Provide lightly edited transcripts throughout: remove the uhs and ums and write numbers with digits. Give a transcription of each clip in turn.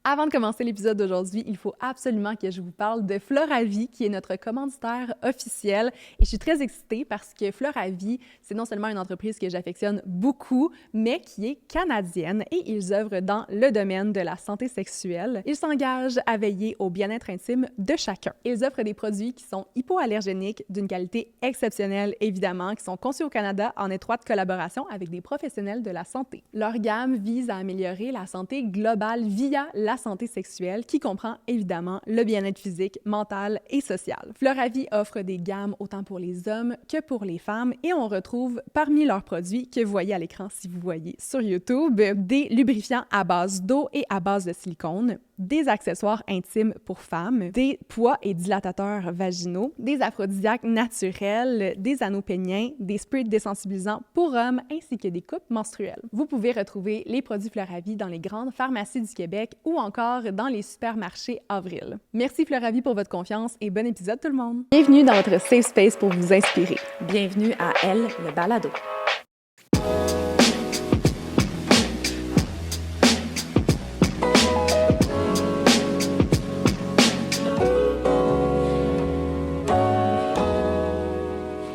Avant de commencer l'épisode d'aujourd'hui, il faut absolument que je vous parle de Floravie, qui est notre commanditaire officiel. Et je suis très excitée parce que Floravie, c'est non seulement une entreprise que j'affectionne beaucoup, mais qui est canadienne et ils œuvrent dans le domaine de la santé sexuelle. Ils s'engagent à veiller au bien-être intime de chacun. Ils offrent des produits qui sont hypoallergéniques, d'une qualité exceptionnelle, évidemment, qui sont conçus au Canada en étroite collaboration avec des professionnels de la santé. Leur gamme vise à améliorer la santé globale via la santé sexuelle, qui comprend évidemment le bien-être physique, mental et social. Floravie offre des gammes autant pour les hommes que pour les femmes et on retrouve parmi leurs produits que vous voyez à l'écran si vous voyez sur YouTube, des lubrifiants à base d'eau et à base de silicone, des accessoires intimes pour femmes, des poids et dilatateurs vaginaux, des aphrodisiaques naturels, des anneaux péniens, des sprays désensibilisants pour hommes ainsi que des coupes menstruelles. Vous pouvez retrouver les produits Floravie dans les grandes pharmacies du Québec ou encore dans les supermarchés Avril. Merci Floravie pour votre confiance et bon épisode tout le monde! Bienvenue dans votre safe space pour vous inspirer. Bienvenue à Elle, le balado.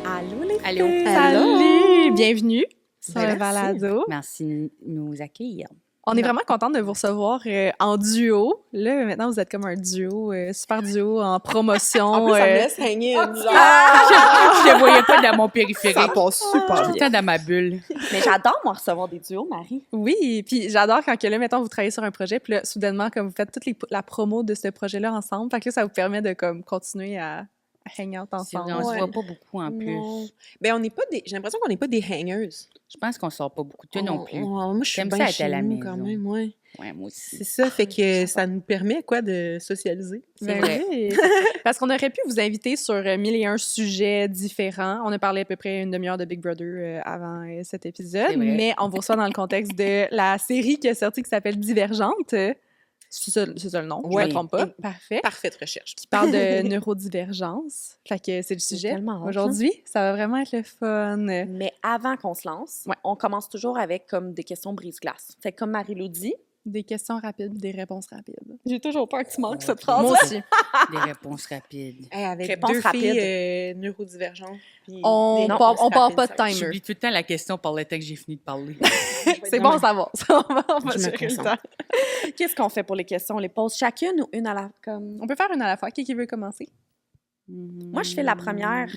Allô les Allô. filles! Salut! Bienvenue sur le Merci. balado. Merci de nous accueillir. On est vraiment contente de vous recevoir en duo. Là, maintenant, vous êtes comme un duo, super duo en promotion. En plus, ça me laisse hanging. Genre. Je te voyais pas dans mon périphérique. Ça passe super Tout le bien. temps dans ma bulle. Mais j'adore, moi, recevoir des duos, Marie. Oui, puis j'adore quand que là, mettons, vous travaillez sur un projet, puis là, soudainement, comme vous faites toute la promo de ce projet-là ensemble, fait que là, ça vous permet de comme continuer à hang out C'est vrai, ensemble. on se Ouais. voit pas beaucoup en plus. Non. Ben, on n'est pas des... J'ai l'impression qu'on n'est pas des hangers. Je pense qu'on sort pas beaucoup. Toi non plus. Moi, je suis T'aimes bien ça être chez à la nous, maison. quand même, ouais. Ouais, moi aussi. C'est ça, fait que ça nous permet, quoi, de socialiser. Ben vrai. oui. Parce qu'on aurait pu vous inviter sur 1001 sujets différents. On a parlé à peu près une demi-heure de Big Brother avant cet épisode, C'est vrai. mais on vous reçoit dans le contexte de la série qui est sortie qui s'appelle Divergente. C'est ça le nom, je Ouais. me trompe pas. Et- Parfait. Parfaite recherche. Qui parle de neurodivergence. Fait que c'est le sujet. tellement hot, Aujourd'hui, ça va vraiment être le fun. Mais avant qu'on se lance, Ouais. on commence toujours avec comme des questions brise-glace. Fait que comme Marie-Lou dit, Des questions rapides, des réponses rapides. j'ai toujours peur que tu manques cette Moi phrase-là. aussi. Des réponses rapides. Hey, avec Réponse deux rapide. filles neurodivergentes. puis On des part- réponses on part rapides, pas ça- de timer. J'oublie tout le temps la question par le temps que j'ai fini de parler. C'est bon à savoir. Ça, on va Je me gérer le concentre. temps. Qu'est-ce qu'on fait pour les questions? On les pose chacune ou une à la... Comme... On peut faire une à la fois. Qui veut commencer? Moi, je fais la première.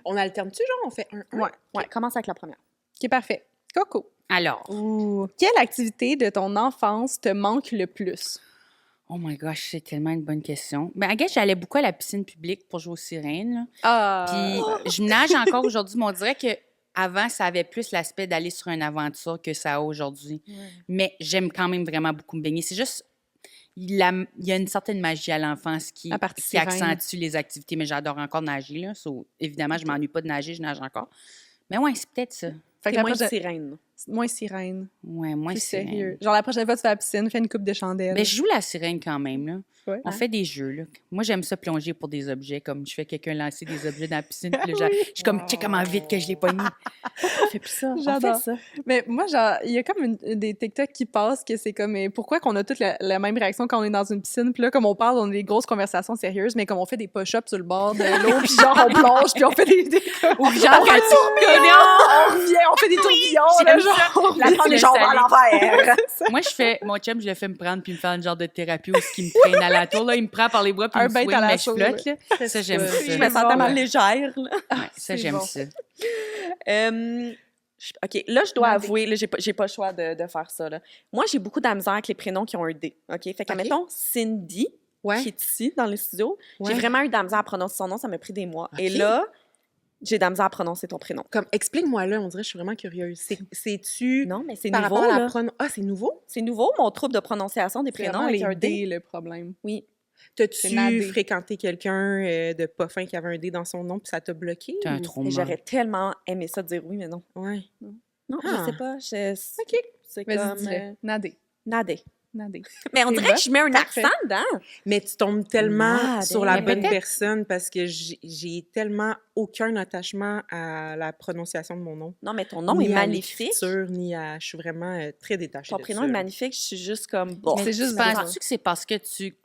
On alterne-tu, genre? On fait un? Ouais, commence avec la première. OK, parfait. Coco. Alors, Quelle activité de ton enfance te manque le plus? oh my gosh, c'est tellement une bonne question. Ben, I guess, j'allais beaucoup à la piscine publique pour jouer aux sirènes, là. Puis je nage encore aujourd'hui, mais on dirait que avant, ça avait plus l'aspect d'aller sur une aventure que ça a aujourd'hui. Mais j'aime quand même vraiment beaucoup me baigner. C'est juste, il y a une certaine magie à l'enfance qui La partie qui sirène. accentue les activités, mais j'adore encore nager, là. So, évidemment, je m'ennuie pas de nager, je nage encore. Mais ouais, c'est peut-être ça. Fait que T'es la moins prochaine- sirène. moins sirène. Ouais, moi, Plus c'est sérieux. Genre, la prochaine fois, tu fais la piscine, fais une coupe de chandelle. Mais je joue la sirène quand même, là. Ouais. On fait des jeux, là. Moi, j'aime ça plonger pour des objets, comme je fais quelqu'un lancer des objets dans la piscine, puis là, je suis comme, check comment vite que je l'ai pogné. On fait plus ça. On J'adore. fait ça. Mais moi, genre, il y a comme des TikTok qui passent que c'est comme, pourquoi qu'on a toutes la même réaction quand on est dans une piscine? Puis là, comme on parle, on a des grosses conversations sérieuses, mais comme on fait des push-ups sur le bord de l'eau, puis genre, on plonge, puis on fait des Ou genre, quand on revient, on fait des tourbillons, là, genre. La prendre les jambes à l'envers. Moi, mon chum, je le fais me prendre puis me faire une genre de thérapie où il me traîne à la tour. Là, il me prend par les bras puis Un il me bait swing, à la mais je sauce, flotte. Là. Ça, j'aime ça. Je me sens tellement légère. Là. Ouais, ça, C'est j'aime bon. ça. OK, là, je dois Un avouer, là, j'ai pas le choix de faire ça. Là. Moi, j'ai beaucoup de la misère avec les prénoms qui ont un D. OK? Fait que, OK. mettons, Cindy, Ouais. qui est ici, dans le studio, Ouais. j'ai vraiment eu de la misère à prononcer son nom. Ça m'a pris des mois. Et OK. là, j'ai de la misère à prononcer ton prénom. Comme, explique-moi là, on dirait que je suis vraiment curieuse. C'est-tu Non, mais c'est par nouveau, rapport à la là. prononciation? Ah, c'est nouveau? C'est nouveau, mon trouble de prononciation des C'est prénoms vraiment avec les un D. D, le problème. Oui. C'est T'as-tu nadé. fréquenté quelqu'un de pas fin qui avait un D dans son nom puis ça t'a bloqué? T'as un ou- trauma. Et j'aurais tellement aimé ça dire oui, mais non. Ouais. Non, Ah. je sais pas. OK. C'est Vas-y, comme dis-le. Nadé. Nadé. Nader. Mais on C'est dirait bon. que je mets un Parfait. accent dedans. Mais tu tombes tellement Nader. sur la Mais bonne peut-être- personne parce que j'ai tellement aucun attachement à la prononciation de mon nom. Non, mais ton nom Ni est à magnifique. l'écriture, ni à... Je suis vraiment très détachée Ton de prénom ça. est magnifique. Je suis juste comme, bon. Mais c'est juste penses-tu que c'est parce que tu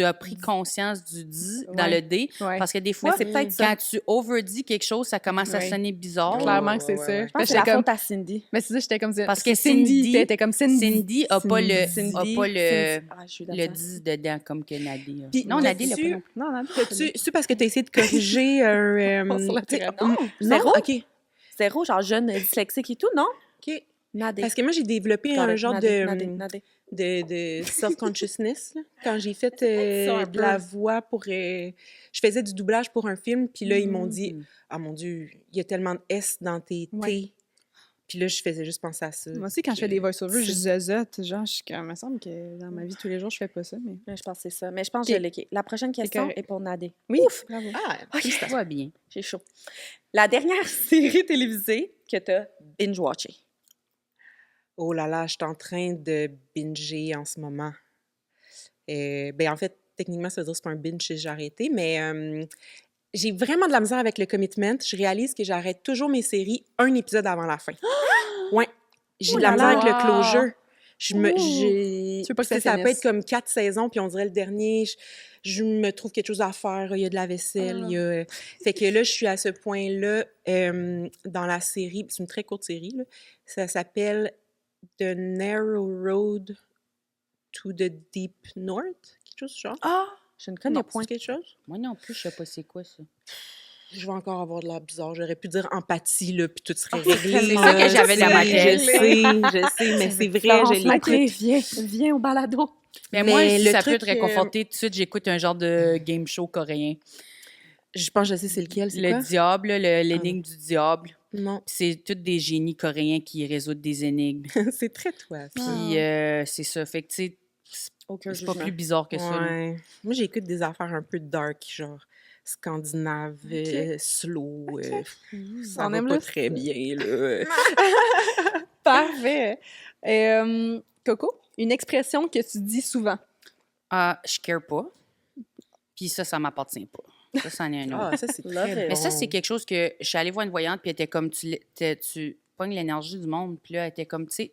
as pris conscience du dit dans Ouais. le D? Ouais. Parce que des Mais fois, c'est peut-être ça. quand tu overdis quelque chose, ça commence à Ouais. sonner bizarre. Clairement que c'est ouais, ça. ouais. Je pense que c'est J'étais la comme... faute à Cindy. Mais c'est ça, j'étais comme ça. Parce que C'est Cindy. Cindy- T'étais comme Cindy. Cindy a pas le, Cindy. a pas le, Ah, je suis le d'accord. 10 dedans comme que Nadie. Puis, Non, Nadie l'a pas t'as-tu- non plus. Non, non, C'est parce que tu as essayé de corriger un... Sur le tu sais, terrain. Non, non, zéro. OK. Zéro, genre jeune dyslexique et tout, non? OK. Nadé. Parce que moi, j'ai développé un genre de self-consciousness là, quand j'ai fait ça, un de peu. la voix pour... je faisais du doublage pour un film, puis là, ils m'ont dit Mm. « Ah, mon Dieu, il y a tellement de S dans tes T. Ouais. Puis là, je faisais juste penser à ça. Moi aussi, quand je fais des voice-overs, je zozote. Genre, il me semble que dans ma vie, tous les jours, je fais pas ça. Mais... Ouais, je pense que c'est ça. Mais je pense que je Ok. l'ai. La prochaine question correct. est pour Nadé. Oui, Ouf! bravo. Ah, Ça va bien. J'ai chaud. La dernière série télévisée que tu as binge-watchée. oh là là, je suis en train de binger en ce moment. Ben, en fait, techniquement, ça veut dire que c'est pas un binge si j'ai arrêté, mais j'ai vraiment de la misère avec le commitment. Je réalise que j'arrête toujours mes séries un épisode avant la fin. Ouais, j'ai de la là misère avec là! le closure. Tu veux pas que ça ça peut finisse. être comme 4 saisons, puis on dirait le dernier, je me trouve quelque chose à faire, il y a de la vaisselle, il y a... Fait que là, je suis à ce point-là dans la série, c'est une très courte série, là. Ça s'appelle The Narrow Road to the Deep North, quelque chose du genre. Ah! Je ne connais Non, point. c'est quelque chose? Moi non plus, je sais pas c'est quoi ça. Je vais encore avoir de l'air bizarre. J'aurais pu dire empathie, là, puis tout serait c'est réglé. tellement ça que là. j'avais dans ma tête. Je sais, mais c'est vrai, je l'écoute. Viens au balado. Mais moi, Mais si le ça peut truc, te réconforter, tout de suite, j'écoute un genre de game show coréen. Je pense que je sais c'est lequel, c'est Le quoi? diable, l'énigme du diable. Non, Puis c'est tous des génies coréens qui résoudent des énigmes. c'est très toi. Puis c'est ça. Fait que, tu sais, Aucun c'est pas jugement. plus bizarre que ça. là. Ouais. Moi, j'écoute des affaires un peu dark, genre scandinave, slow. Ça On va aime pas le très bien, là. Parfait. Coco, une expression que tu dis souvent. Ah, je care pas. Puis ça m'appartient pas. Ça, c'en est un autre. Ah, ça, c'est Love très it. Mais ça, bon. c'est quelque chose que je suis allée voir une voyante, puis elle était comme, tu pognes l'énergie du monde, puis là, elle était comme, tu sais,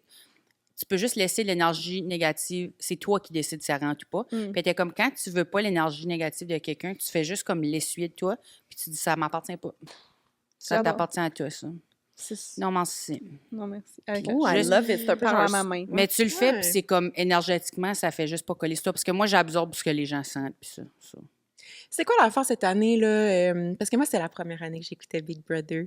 tu peux juste laisser l'énergie négative, c'est toi qui décides si ça rentre ou pas. Puis elle était comme, quand tu veux pas l'énergie négative de quelqu'un, tu fais juste comme l'essuyer de toi, puis tu dis, ça m'appartient pas. Ça J'adore. t'appartient à toi, ça. Non, merci. Non, merci. Avec Oh, I Juste- love it. C'est un peu par à genre... ma main. Mais tu le fais, Ouais. puis c'est comme, énergétiquement, ça fait juste pas coller sur toi, parce que moi, j'absorbe ce que les gens sentent, puis ça. C'est quoi l'affaire cette année, là? Parce que moi, c'était la première année que j'écoutais Big Brother.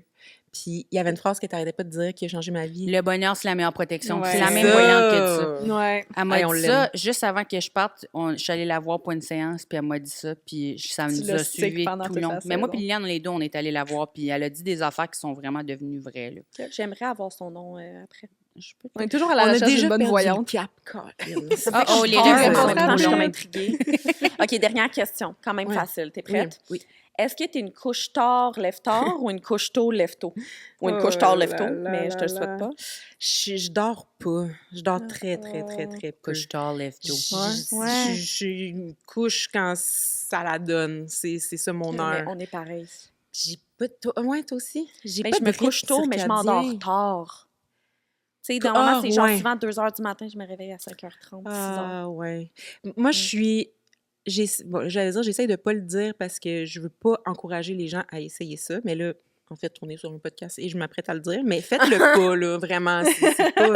Puis il y avait une phrase que tu n'arrêtais pas de dire qui a changé ma vie. Le bonheur, c'est la meilleure protection. Ouais. C'est la C'est même ça. voyante que ça. Ouais. Elle m'a Hey, on dit l'aime. ça juste avant que je parte. Je suis allée la voir pour une séance, puis elle m'a dit ça, puis ça Tu nous l'as a stick suivi pendant tout toute le long. la Mais moi saison. puis Liliane, les deux, on est allés la voir, puis elle a dit des affaires qui sont vraiment devenues vraies. Là. J'aimerais avoir son nom après. Je peux On est toujours à On la a recherche déjà d'une bonne perdu voyante. le cap, Colin. Ah, oh, les Oh, réponses sont je suis trop comme longues. intriguée. OK, dernière question. Quand même Ouais. facile. T'es prête? Oui. Est-ce que t'es une couche tard, lève tard ou une couche tôt, lève tôt? Ou une couche tard, lève tôt, mais je te le souhaite pas. Je dors pas. Je dors très, très, très, très peu. couche tard, lève tôt. Je couche quand ça la donne. C'est ça mon Mais heure. on est pareil. J'ai pas de... Toi aussi? J'ai Mais pas je de me couche rythme tôt, mais je circadien. m'endors tard. Tu sais, normalement, Ah, c'est genre ouais. souvent 2 h du matin, je me réveille à 5h30, 6h. Ah, ouais. Moi, je suis... j'allais dire, j'essaye de pas le dire parce que je veux pas encourager les gens à essayer ça, mais là, en fait, on est sur un podcast et je m'apprête à le dire, mais faites-le pas, là, vraiment. C'est pas...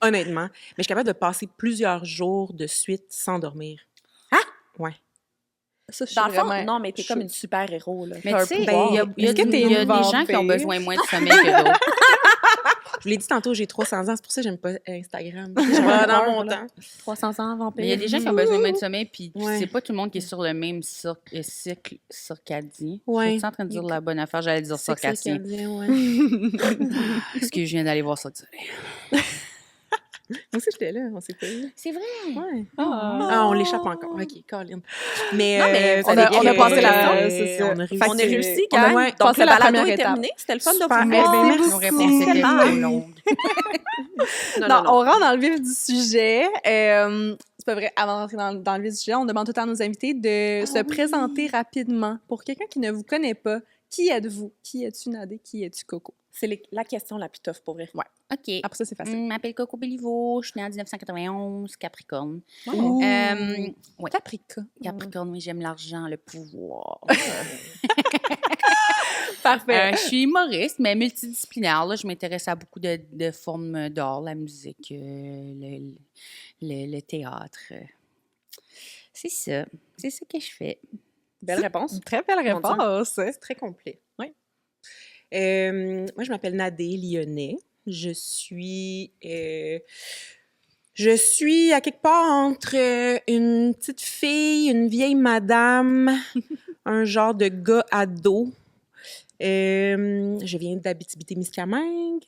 Honnêtement. Mais je suis capable de passer plusieurs jours de suite sans dormir. Ouais. Ça, je suis Dans le fond, vraiment... non, mais t'es comme une super-héros, là. Mais T'as un tu sais, pouvoir. il y a, Est-ce que t'es il y a une des gens qui ont vampire? besoin moins de sommeil que d'autres. Je vous l'ai dit tantôt, j'ai 300 ans, c'est pour ça que j'aime pas Instagram. Je vais dans mon temps. 300 ans, vampire. Mais il y a des gens qui ont besoin moins de sommeil, puis Ouais. c'est pas tout le monde qui est sur le même cycle circadien. Ouais. Je suis en train de dire la bonne affaire, j'allais dire C'est circassien. circadien, ouais. Parce que je viens d'aller voir ça. Moi aussi, j'étais là, on s'est pas eu. C'est vrai. Ouais. Ah. Ah, on l'échappe encore. OK, Colin. Mais, Non, mais on a passé la- c'est ça. On a Fait réussi. On est réussi, On a gang. ouais, Donc, passé le la balado première est étape. terminé. C'était le fun de Super. vous Ben, voir. merci. Nos réponses étaient trop longues. Non, on rentre dans le vif du sujet. C'est pas vrai. Avant d'entrer dans le vif du sujet, on demande tout le temps à nos invités de se présenter rapidement. Pour quelqu'un qui ne vous connaît pas, qui êtes-vous? Qui es-tu, Nadé? Qui es-tu, Coco? C'est la question la plus tough pour vrai. Ouais. OK. Après ça, c'est facile. Je m'appelle Coco Béliveau, je suis née en 1991, Capricorne. Wow. Ouais. Capricorne. Oui, j'aime l'argent, le pouvoir. Parfait. Je suis humoriste, mais multidisciplinaire. Là. Je m'intéresse à beaucoup de formes d'art, la musique, le théâtre. C'est ça. C'est ça que je fais. Belle réponse. Très belle réponse. C'est très complet. Oui. Moi, je m'appelle Nadé Lyonnais. Je suis à quelque part entre une petite fille, une vieille madame, un genre de gars ado. Je viens d'Abitibi-Témiscamingue.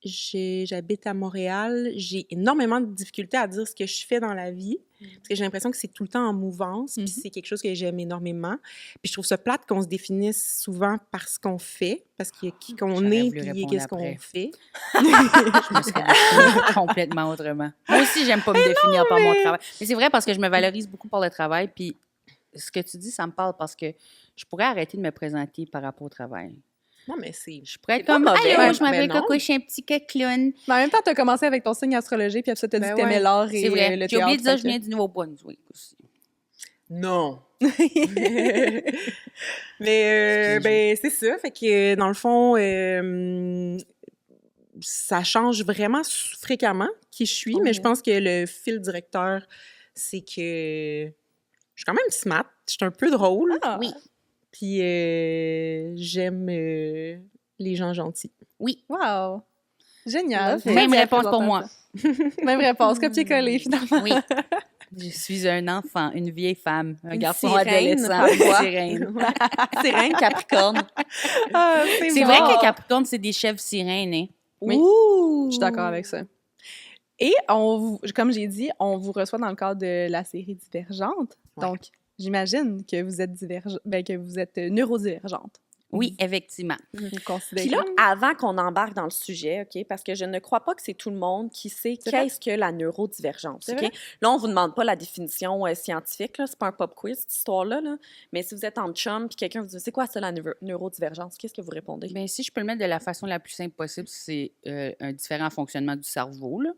J'habite à Montréal. J'ai énormément de difficultés à dire ce que je fais dans la vie, parce que j'ai l'impression que c'est tout le temps en mouvance, puis c'est quelque chose que j'aime énormément. Puis je trouve ça plate qu'on se définisse souvent par ce qu'on fait, parce qu'il y a qui qu'on est, puis qu'est-ce qu'on fait. Je me serais définie complètement autrement. Moi aussi, j'aime pas me définir par mon travail. Mais c'est vrai parce que je me valorise beaucoup par le travail, puis ce que tu dis, ça me parle parce que je pourrais arrêter de me présenter par rapport au travail. Non, mais c'est... Je pourrais être pas comme, mauvais. allô, je Ben m'appelle non. Coco, je suis un petit clown. Mais en même temps, t'as commencé avec ton signe astrologique, puis après ça, t'as dit que t'aimais l'art et C'est vrai. le J'ai oublié de dire, théâtre. je viens du Nouveau-Brunswick aussi. Non. Mais ben c'est ça, fait que dans le fond ça change vraiment fréquemment qui je suis, mais je pense que le fil directeur c'est que je suis quand même smart, je suis un peu drôle. Ah. Oui. Puis j'aime les gens gentils. Oui. Wow! Génial! Love it. Même réponse pour moi. Même réponse, copier-coller, finalement. Oui. Je suis un enfant, une vieille femme, un garçon sirène, adolescent, une parfois. sirène. Sirène, Capricorne. Ah, C'est vrai que Capricorne, c'est des chèvres sirènes, hein? Oui. Ouh! Je suis d'accord avec ça. Et comme j'ai dit, on vous reçoit dans le cadre de la série Divergente. Ouais. Donc, j'imagine que vous êtes que vous êtes neurodivergente. Oui, effectivement. Vous considérez. Puis là, avant qu'on embarque dans le sujet, OK, parce que je ne crois pas que c'est tout le monde qui sait qu'est-ce que la neurodivergence, C'est OK? vrai? Là, on vous demande pas la définition scientifique, là, c'est pas un pop quiz, cette histoire-là, là. Mais si vous êtes en chum puis quelqu'un vous dit « C'est quoi ça, la neurodivergence? » Qu'est-ce que vous répondez? Bien, si je peux le mettre de la façon la plus simple possible, c'est un différent fonctionnement du cerveau, là.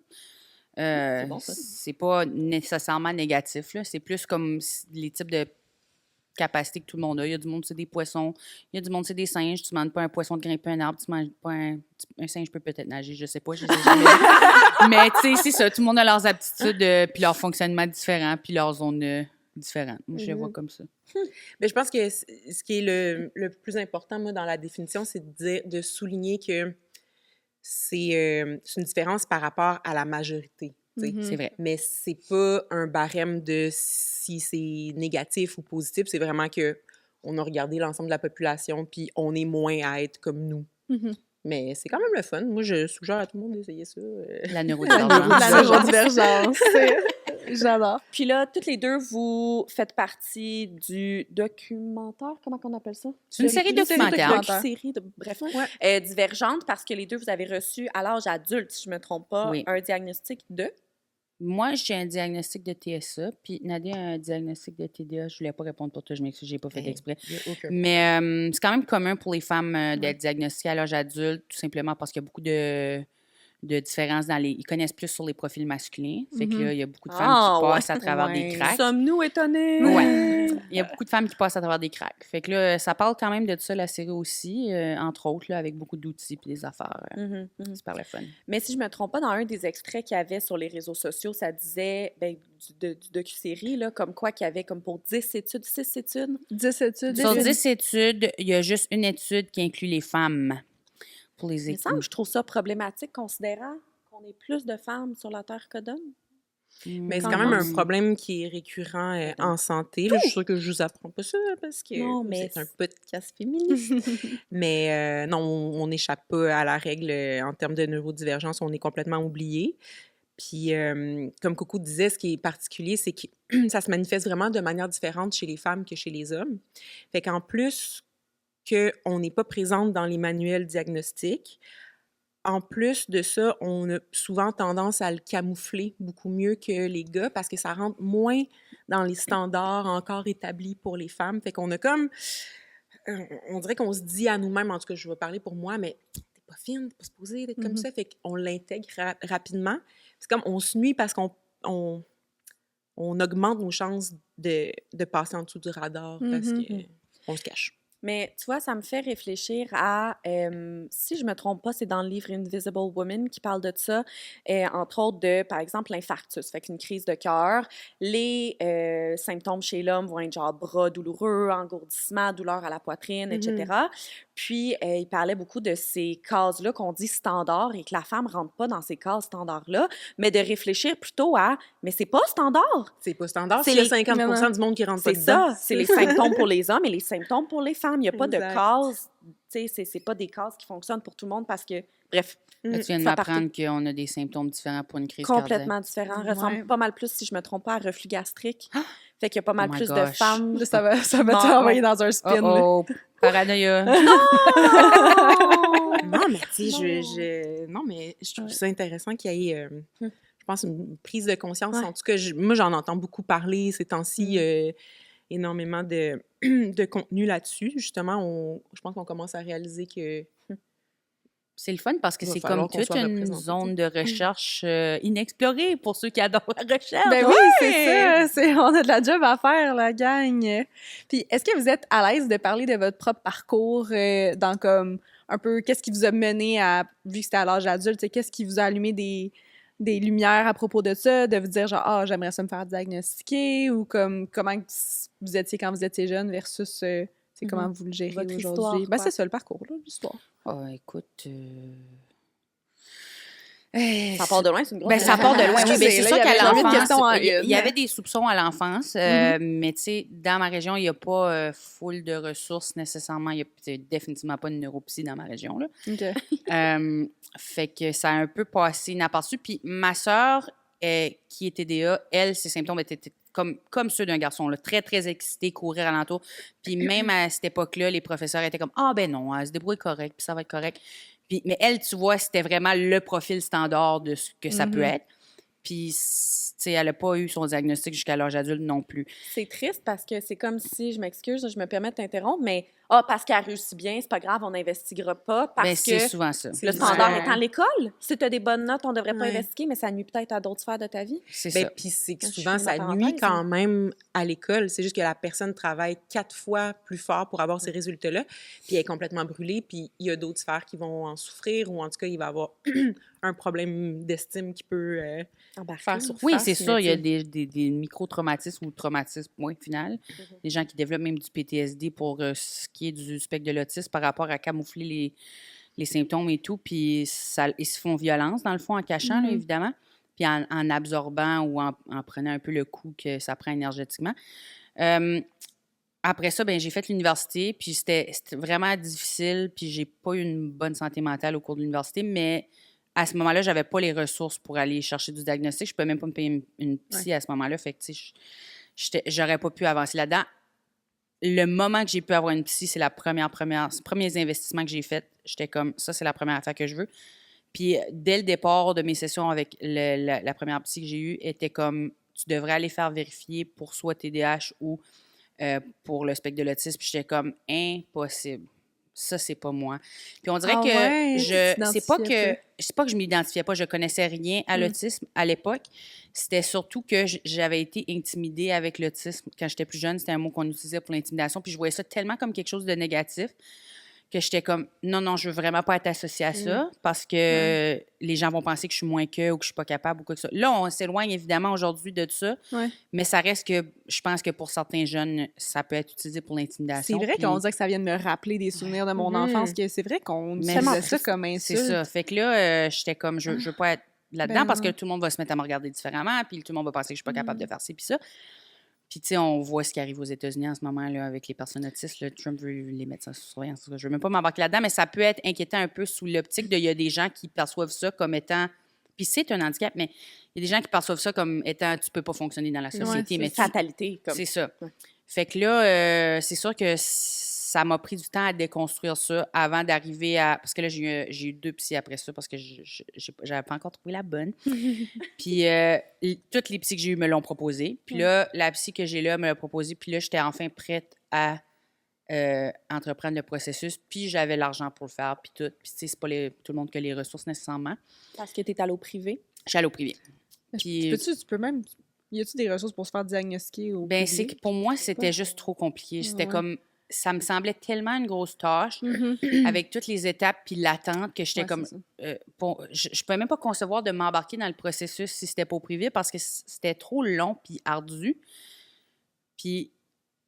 C'est bon, ça. C'est pas nécessairement négatif, là. C'est plus comme les types de capacités que tout le monde a. Il y a du monde, c'est des poissons. Il y a du monde, c'est des singes. Tu ne demandes pas à un poisson de grimper un arbre. Tu manges pas un singe peut peut-être nager, je sais pas. Je les ai jamais vus. Mais tu sais, c'est ça. Tout le monde a leurs aptitudes, puis leur fonctionnement différent, puis leurs zones différentes. Moi, je les vois comme ça. Mais je pense que ce qui est le plus important, moi, dans la définition, c'est de souligner que c'est une différence par rapport à la majorité. Tu sais. C'est vrai. Mais c'est pas un barème de si c'est négatif ou positif, c'est vraiment que on a regardé l'ensemble de la population puis on est moins à être comme nous. Mhm. Mais c'est quand même le fun. Moi, je suggère à tout le monde d'essayer ça. La neurodivergence. La neurodivergence. J'adore. Puis là, toutes les deux, vous faites partie du documentaire, comment on appelle ça? C'est une série documentaire. Série bref, Ouais. Divergente, parce que les deux, vous avez reçu à l'âge adulte, si je ne me trompe pas, Oui. un diagnostic de... Moi, j'ai un diagnostic de TSA, puis Nadia a un diagnostic de TDA. Je voulais pas répondre pour toi, je m'excuse, j'ai pas fait exprès. Il y a aucun Mais c'est quand même commun pour les femmes d'être diagnostiquées à l'âge adulte, tout simplement parce qu'il y a beaucoup de différences dans les... Ils connaissent plus sur les profils masculins. Fait que là, il y a beaucoup de femmes qui passent à travers des cracks. Sommes-nous étonnés? Ouais. Il y a beaucoup de femmes qui passent à travers des cracks. Fait que là, ça parle quand même de ça, la série aussi, entre autres, là, avec beaucoup d'outils et des affaires. C'est super le fun. Mais si je me trompe pas, dans un des extraits qu'il y avait sur les réseaux sociaux, ça disait, du docu-série, là, comme quoi qu'il y avait comme pour 10 études, 6 études. 10 études. Sur 10 études, il y a juste une étude qui inclut les femmes pour les Il me études. semble, je trouve ça problématique, considérant qu'on ait plus de femmes sur la Terre que d'hommes. Mais c'est quand même un problème qui est récurrent en santé. Là, je suis sûre que je vous apprends pas ça parce que Non, mais c'est un podcast féministe. Mais non, on n'échappe pas à la règle en termes de neurodivergence. On est complètement oublié. Puis, comme Coco disait, ce qui est particulier, c'est que ça se manifeste vraiment de manière différente chez les femmes que chez les hommes. Fait qu'en plus qu'on n'est pas présente dans les manuels diagnostiques, en plus de ça, on a souvent tendance à le camoufler beaucoup mieux que les gars parce que ça rentre moins dans les standards encore établis pour les femmes. Fait qu'on a comme... on dirait qu'on se dit à nous-mêmes, en tout cas, je vais parler pour moi, mais t'es pas fine, t'es pas supposée d'être comme ça. Fait qu'on l'intègre rapidement. C'est comme on se nuit parce qu'on augmente nos chances de passer en dessous du radar parce qu'on se cache. Mais tu vois, ça me fait réfléchir à, si je me trompe pas, c'est dans le livre Invisible Woman qui parle de ça, entre autres de, par exemple, l'infarctus, fait qu'une crise de cœur. Les symptômes chez l'homme vont être genre bras douloureux, engourdissement, douleur à la poitrine, etc. Puis, il parlait beaucoup de ces cases-là qu'on dit standards et que la femme rentre pas dans ces cases standards-là, mais de réfléchir plutôt à, mais c'est pas standard. C'est pas standard, C'est c'est les- 50% du monde qui rentre pas C'est dedans. ça, c'est les symptômes pour les hommes et les symptômes pour les femmes. Il n'y a pas de Exact. cases, tu sais, c'est pas des cases qui fonctionnent pour tout le monde parce que, bref, Là, tu viens de ça partait m'apprendre qu'on a des symptômes différents pour une crise cardiaque. complètement différent. Ressemble pas mal plus, si je me trompe pas, à reflux gastrique. Fait qu'il y a pas mal my plus de gosh. femmes. Là, ça va te Non. renvoyer dans un spin. là. Oh, paranoïa. Non, mais tu sais, non, mais je trouve ça intéressant qu'il y ait, je pense, une prise de conscience. Ouais. En tout cas, moi, j'en entends beaucoup parler ces temps-ci, énormément de, de contenu là-dessus. Justement, je pense qu'on commence à réaliser que... C'est le fun parce que Il va c'est falloir comme qu'on toute soit une représenté. zone de recherche inexplorée pour ceux qui adorent la recherche. Ben oui, Ouais! c'est ça. On a de la job à faire, la gang. Puis, est-ce que vous êtes à l'aise de parler de votre propre parcours dans comme un peu qu'est-ce qui vous a mené à, vu que c'était à l'âge adulte, tu sais, qu'est-ce qui vous a allumé des lumières à propos de ça, de vous dire genre, ah, j'aimerais ça me faire diagnostiquer ou comme comment vous étiez quand vous étiez jeune versus, tu sais, comment vous le gérez Votre histoire, aujourd'hui. Ben, quoi. c'est ça, le parcours, là, l'histoire. Oh, écoute... Ça part de loin, c'est une grosse Ben, ça part de loin. Oui, Excusez, ben, c'est là, sûr il y qu'à avait combien de l'enfance, questions en il y une? avait des soupçons à l'enfance, mais tu sais, dans ma région, il n'y a pas full de ressources nécessairement. Il n'y a définitivement pas de neuropsy dans ma région, là. OK. Fait que ça a un peu passé inaperçu. Puis ma sœur, qui est TDA, elle, ses symptômes étaient comme ceux d'un garçon, là, très, très excité, courir alentour. Puis même à cette époque-là, les professeurs étaient comme « Ah, ben non, elle se débrouille correct, puis ça va être correct. » Puis, mais elle, tu vois, c'était vraiment le profil standard de ce que ça peut être. Puis, tu sais, elle n'a pas eu son diagnostic jusqu'à l'âge adulte non plus. C'est triste parce que c'est comme si, je m'excuse, je me permets de t'interrompre, mais parce qu'elle réussit bien, c'est pas grave, on n'investiguera pas parce Ben, que c'est souvent ça. le standard Ouais. est à l'école. Si tu as des bonnes notes, on devrait pas Ouais. investiguer, mais ça nuit peut-être à d'autres sphères de ta vie. C'est Ben, ça. puis c'est que Je souvent, finis ma ça nuit parenthèse, quand même à l'école. C'est juste que la personne travaille 4 fois plus fort pour avoir ces résultats-là, puis elle est complètement brûlée, puis il y a d'autres sphères qui vont en souffrir, ou en tout cas, il va avoir un problème d'estime qui peut faire surface. Oui, c'est sûr, mais il y a tu sais, des micro-traumatismes ou traumatismes, point final. Des gens qui développent même du PTSD pour ce qui est du spectre de l'autisme par rapport à camoufler les symptômes et tout, puis ils se font violence, dans le fond, en cachant, là, évidemment, puis en absorbant ou en prenant un peu le coup que ça prend énergétiquement. Après ça, ben j'ai fait l'université, puis c'était vraiment difficile, puis j'ai pas eu une bonne santé mentale au cours de l'université, mais à ce moment-là, j'avais pas les ressources pour aller chercher du diagnostic. Je pouvais même pas me payer une psy à ce moment-là, fait que, tu sais, j'aurais pas pu avancer là-dedans. Le moment que j'ai pu avoir une psy, c'est les premiers investissements que j'ai faits. J'étais comme, ça, c'est la première affaire que je veux. Puis, dès le départ de mes sessions avec la première psy que j'ai eue, était comme, tu devrais aller faire vérifier pour soit TDAH ou pour le spectre de l'autisme. Puis, j'étais comme, impossible. Ça, c'est pas moi. Puis, on dirait Ah que ouais, tu c'est pas t'identifiais que je m'identifiais pas, je connaissais rien à l'autisme à l'époque. C'était surtout que j'avais été intimidée avec l'autisme quand j'étais plus jeune. C'était un mot qu'on utilisait pour l'intimidation. Puis je voyais ça tellement comme quelque chose de négatif que j'étais comme, non, je veux vraiment pas être associée à ça parce que les gens vont penser que je suis moins qu'eux ou que je suis pas capable ou quoi que ça. Là, on s'éloigne évidemment aujourd'hui de ça, mais ça reste que je pense que pour certains jeunes, ça peut être utilisé pour l'intimidation. C'est vrai puis- qu'on dirait que ça vient de me rappeler des souvenirs de mon enfance, que c'est vrai qu'on Mais utilisait c'est ça comme insulte. C'est ça. Fait que là, j'étais comme, je veux pas être là-dedans Ben parce que non. tout le monde va se mettre à me regarder différemment, puis tout le monde va penser que je suis pas capable de faire ci, puis ça. Puis, tu sais, on voit ce qui arrive aux États-Unis en ce moment là, avec les personnes autistes. Là, Trump veut les mettre sous surveillance. Je veux même pas m'embarquer là-dedans, mais ça peut être inquiétant un peu sous l'optique de, il y a des gens qui perçoivent ça comme étant... Puis c'est un handicap, mais il y a des gens qui perçoivent ça comme étant, tu peux pas fonctionner dans la société. C'est mais une fatalité. Comme. c'est ça. Ouais. Fait que là, c'est sûr que ça m'a pris du temps à déconstruire ça avant d'arriver à... Parce que là, j'ai eu 2 psys après ça parce que j'avais pas encore trouvé la bonne. Puis toutes les psys que j'ai eues me l'ont proposé. Puis là, la psy que j'ai là me l'a proposé. Puis là, j'étais enfin prête à entreprendre le processus. Puis j'avais l'argent pour le faire. Puis tout. Puis tu sais, c'est pas tout le monde qui a les ressources nécessairement. Parce que tu es allée au privé? Je suis allée au privé. Puis... Tu peux même... Y a-tu des ressources pour se faire diagnostiquer au Ben, privé? c'est que pour moi, c'était juste trop compliqué. C'était comme... Ça me semblait tellement une grosse tâche avec toutes les étapes puis l'attente que j'étais comme... je pouvais même pas concevoir de m'embarquer dans le processus si c'était pas au privé parce que c'était trop long puis ardu. Puis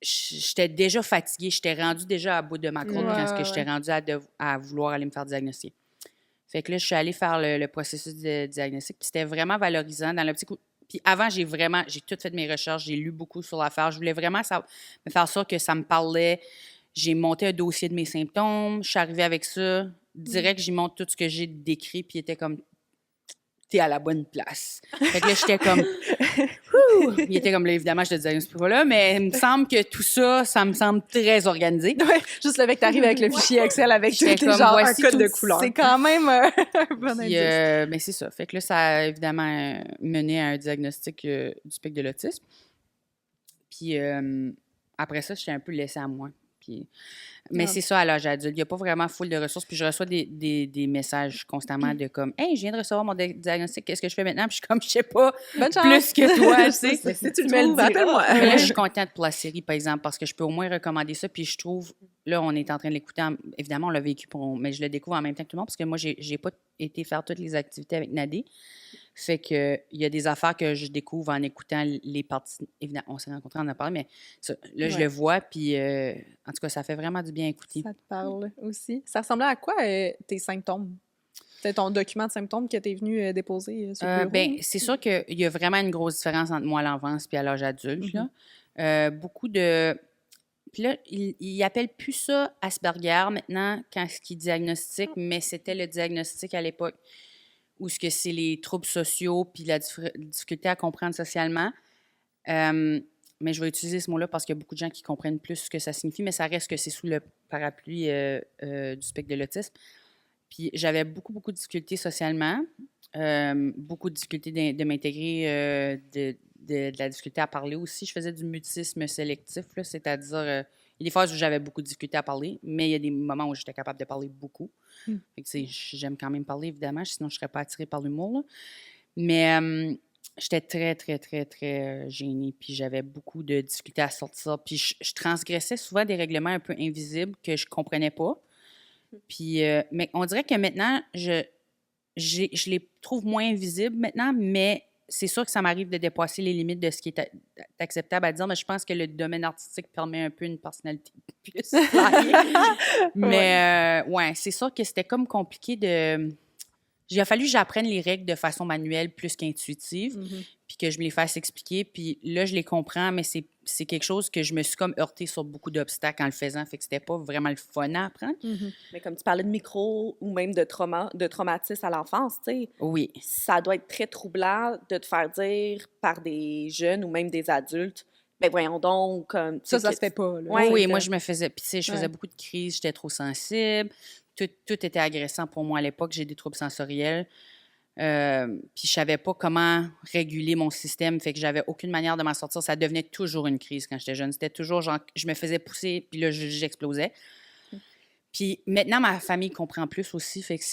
j'étais déjà fatiguée. J'étais rendue déjà à bout de ma corde quand j'étais rendue à vouloir aller me faire diagnostiquer. Fait que là, je suis allée faire le processus de diagnostic. Puis c'était vraiment valorisant dans l'optique où... Puis avant, j'ai tout fait de mes recherches, j'ai lu beaucoup sur l'affaire. Je voulais vraiment me faire sûr que ça me parlait. J'ai monté un dossier de mes symptômes. Je suis arrivée avec ça. Direct, j'y montre tout ce que j'ai décrit. Puis il était comme, t'es à la bonne place. Fait que là, j'étais comme, il était comme, là, évidemment, je te diagnostique pas là, mais il me semble que tout ça, ça me semble très organisé. Ouais, juste le fait que t'arrives avec le fichier Excel avec tout, J'étais comme, genre un voici code tout. de couleur. C'est quand même un bon Puis, indice. mais c'est ça. Fait que là, ça a évidemment mené à un diagnostic du spectre de l'autisme. Puis après ça, j'étais un peu laissée à moi. Puis... Mais c'est ça, à l'âge adulte. Il n'y a pas vraiment full de ressources. Puis je reçois des messages constamment de comme « Hey, je viens de recevoir mon diagnostic, qu'est-ce que je fais maintenant? » Puis je suis comme « Je sais pas plus que toi, tu sais. » Si tu le dis, appelle-moi. Mais là, je suis contente pour la série, par exemple, parce que je peux au moins recommander ça. Puis je trouve, là, on est en train de l'écouter. Évidemment, on l'a vécu, mais je le découvre en même temps que tout le monde parce que moi, j'ai pas été faire toutes les activités avec Nadé. Fait que il y a des affaires que je découvre en écoutant les parties. Évidemment, on s'est rencontrés, on en a parlé, mais ça, là, je le vois, puis en tout cas, ça fait vraiment du bien à écouter. Ça te parle aussi. Ça ressemblait à quoi tes symptômes? C'est ton document de symptômes que tu es venu déposer sur le bureau? Bien, c'est sûr qu'il y a vraiment une grosse différence entre moi à l'enfance et à l'âge adulte. Là. Beaucoup de... Puis là, ils appellent plus ça Asperger maintenant quand ce qu'ils diagnostiquent, mais c'était le diagnostic à l'époque où ce que c'est les troubles sociaux puis la difficulté à comprendre socialement. Mais je vais utiliser ce mot-là parce qu'il y a beaucoup de gens qui comprennent plus ce que ça signifie, mais ça reste que c'est sous le parapluie du spectre de l'autisme. Puis j'avais beaucoup de difficultés socialement, beaucoup de difficultés de m'intégrer, de la difficulté à parler aussi. Je faisais du mutisme sélectif, là, c'est-à-dire... il y a des fois où j'avais beaucoup de difficultés à parler, mais il y a des moments où j'étais capable de parler beaucoup. Fait que, j'aime quand même parler, évidemment, sinon je ne serais pas attirée par l'humour. Là. Mais j'étais très gênée, puis j'avais beaucoup de difficultés à sortir. Puis je transgressais souvent des règlements un peu invisibles que je ne comprenais pas. Puis, mais on dirait que maintenant, je les trouve moins visibles maintenant, mais c'est sûr que ça m'arrive de dépasser les limites de ce qui est acceptable à dire, mais je pense que le domaine artistique permet un peu une personnalité plus variée. Mais ouais, c'est sûr que c'était comme compliqué de... Il a fallu que j'apprenne les règles de façon manuelle plus qu'intuitive, puis que je me les fasse expliquer. Puis là, je les comprends, mais c'est quelque chose que je me suis comme heurtée sur beaucoup d'obstacles en le faisant, fait que c'était pas vraiment le fun à apprendre. Mais comme tu parlais de micro ou même de traumatisme à l'enfance, tu sais, oui, ça doit être très troublant de te faire dire par des jeunes ou même des adultes, ben voyons donc, comme... Ça se fait pas, là. Ouais, oui, moi, je me faisais... Puis tu sais, je faisais beaucoup de crises, j'étais trop sensible. Tout était agressant pour moi à l'époque. J'ai des troubles sensoriels. Puis je savais pas comment réguler mon système. Fait que j'avais aucune manière de m'en sortir. Ça devenait toujours une crise quand j'étais jeune. C'était toujours genre, je me faisais pousser, puis là, j'explosais. Puis maintenant, ma famille comprend plus aussi. Fait que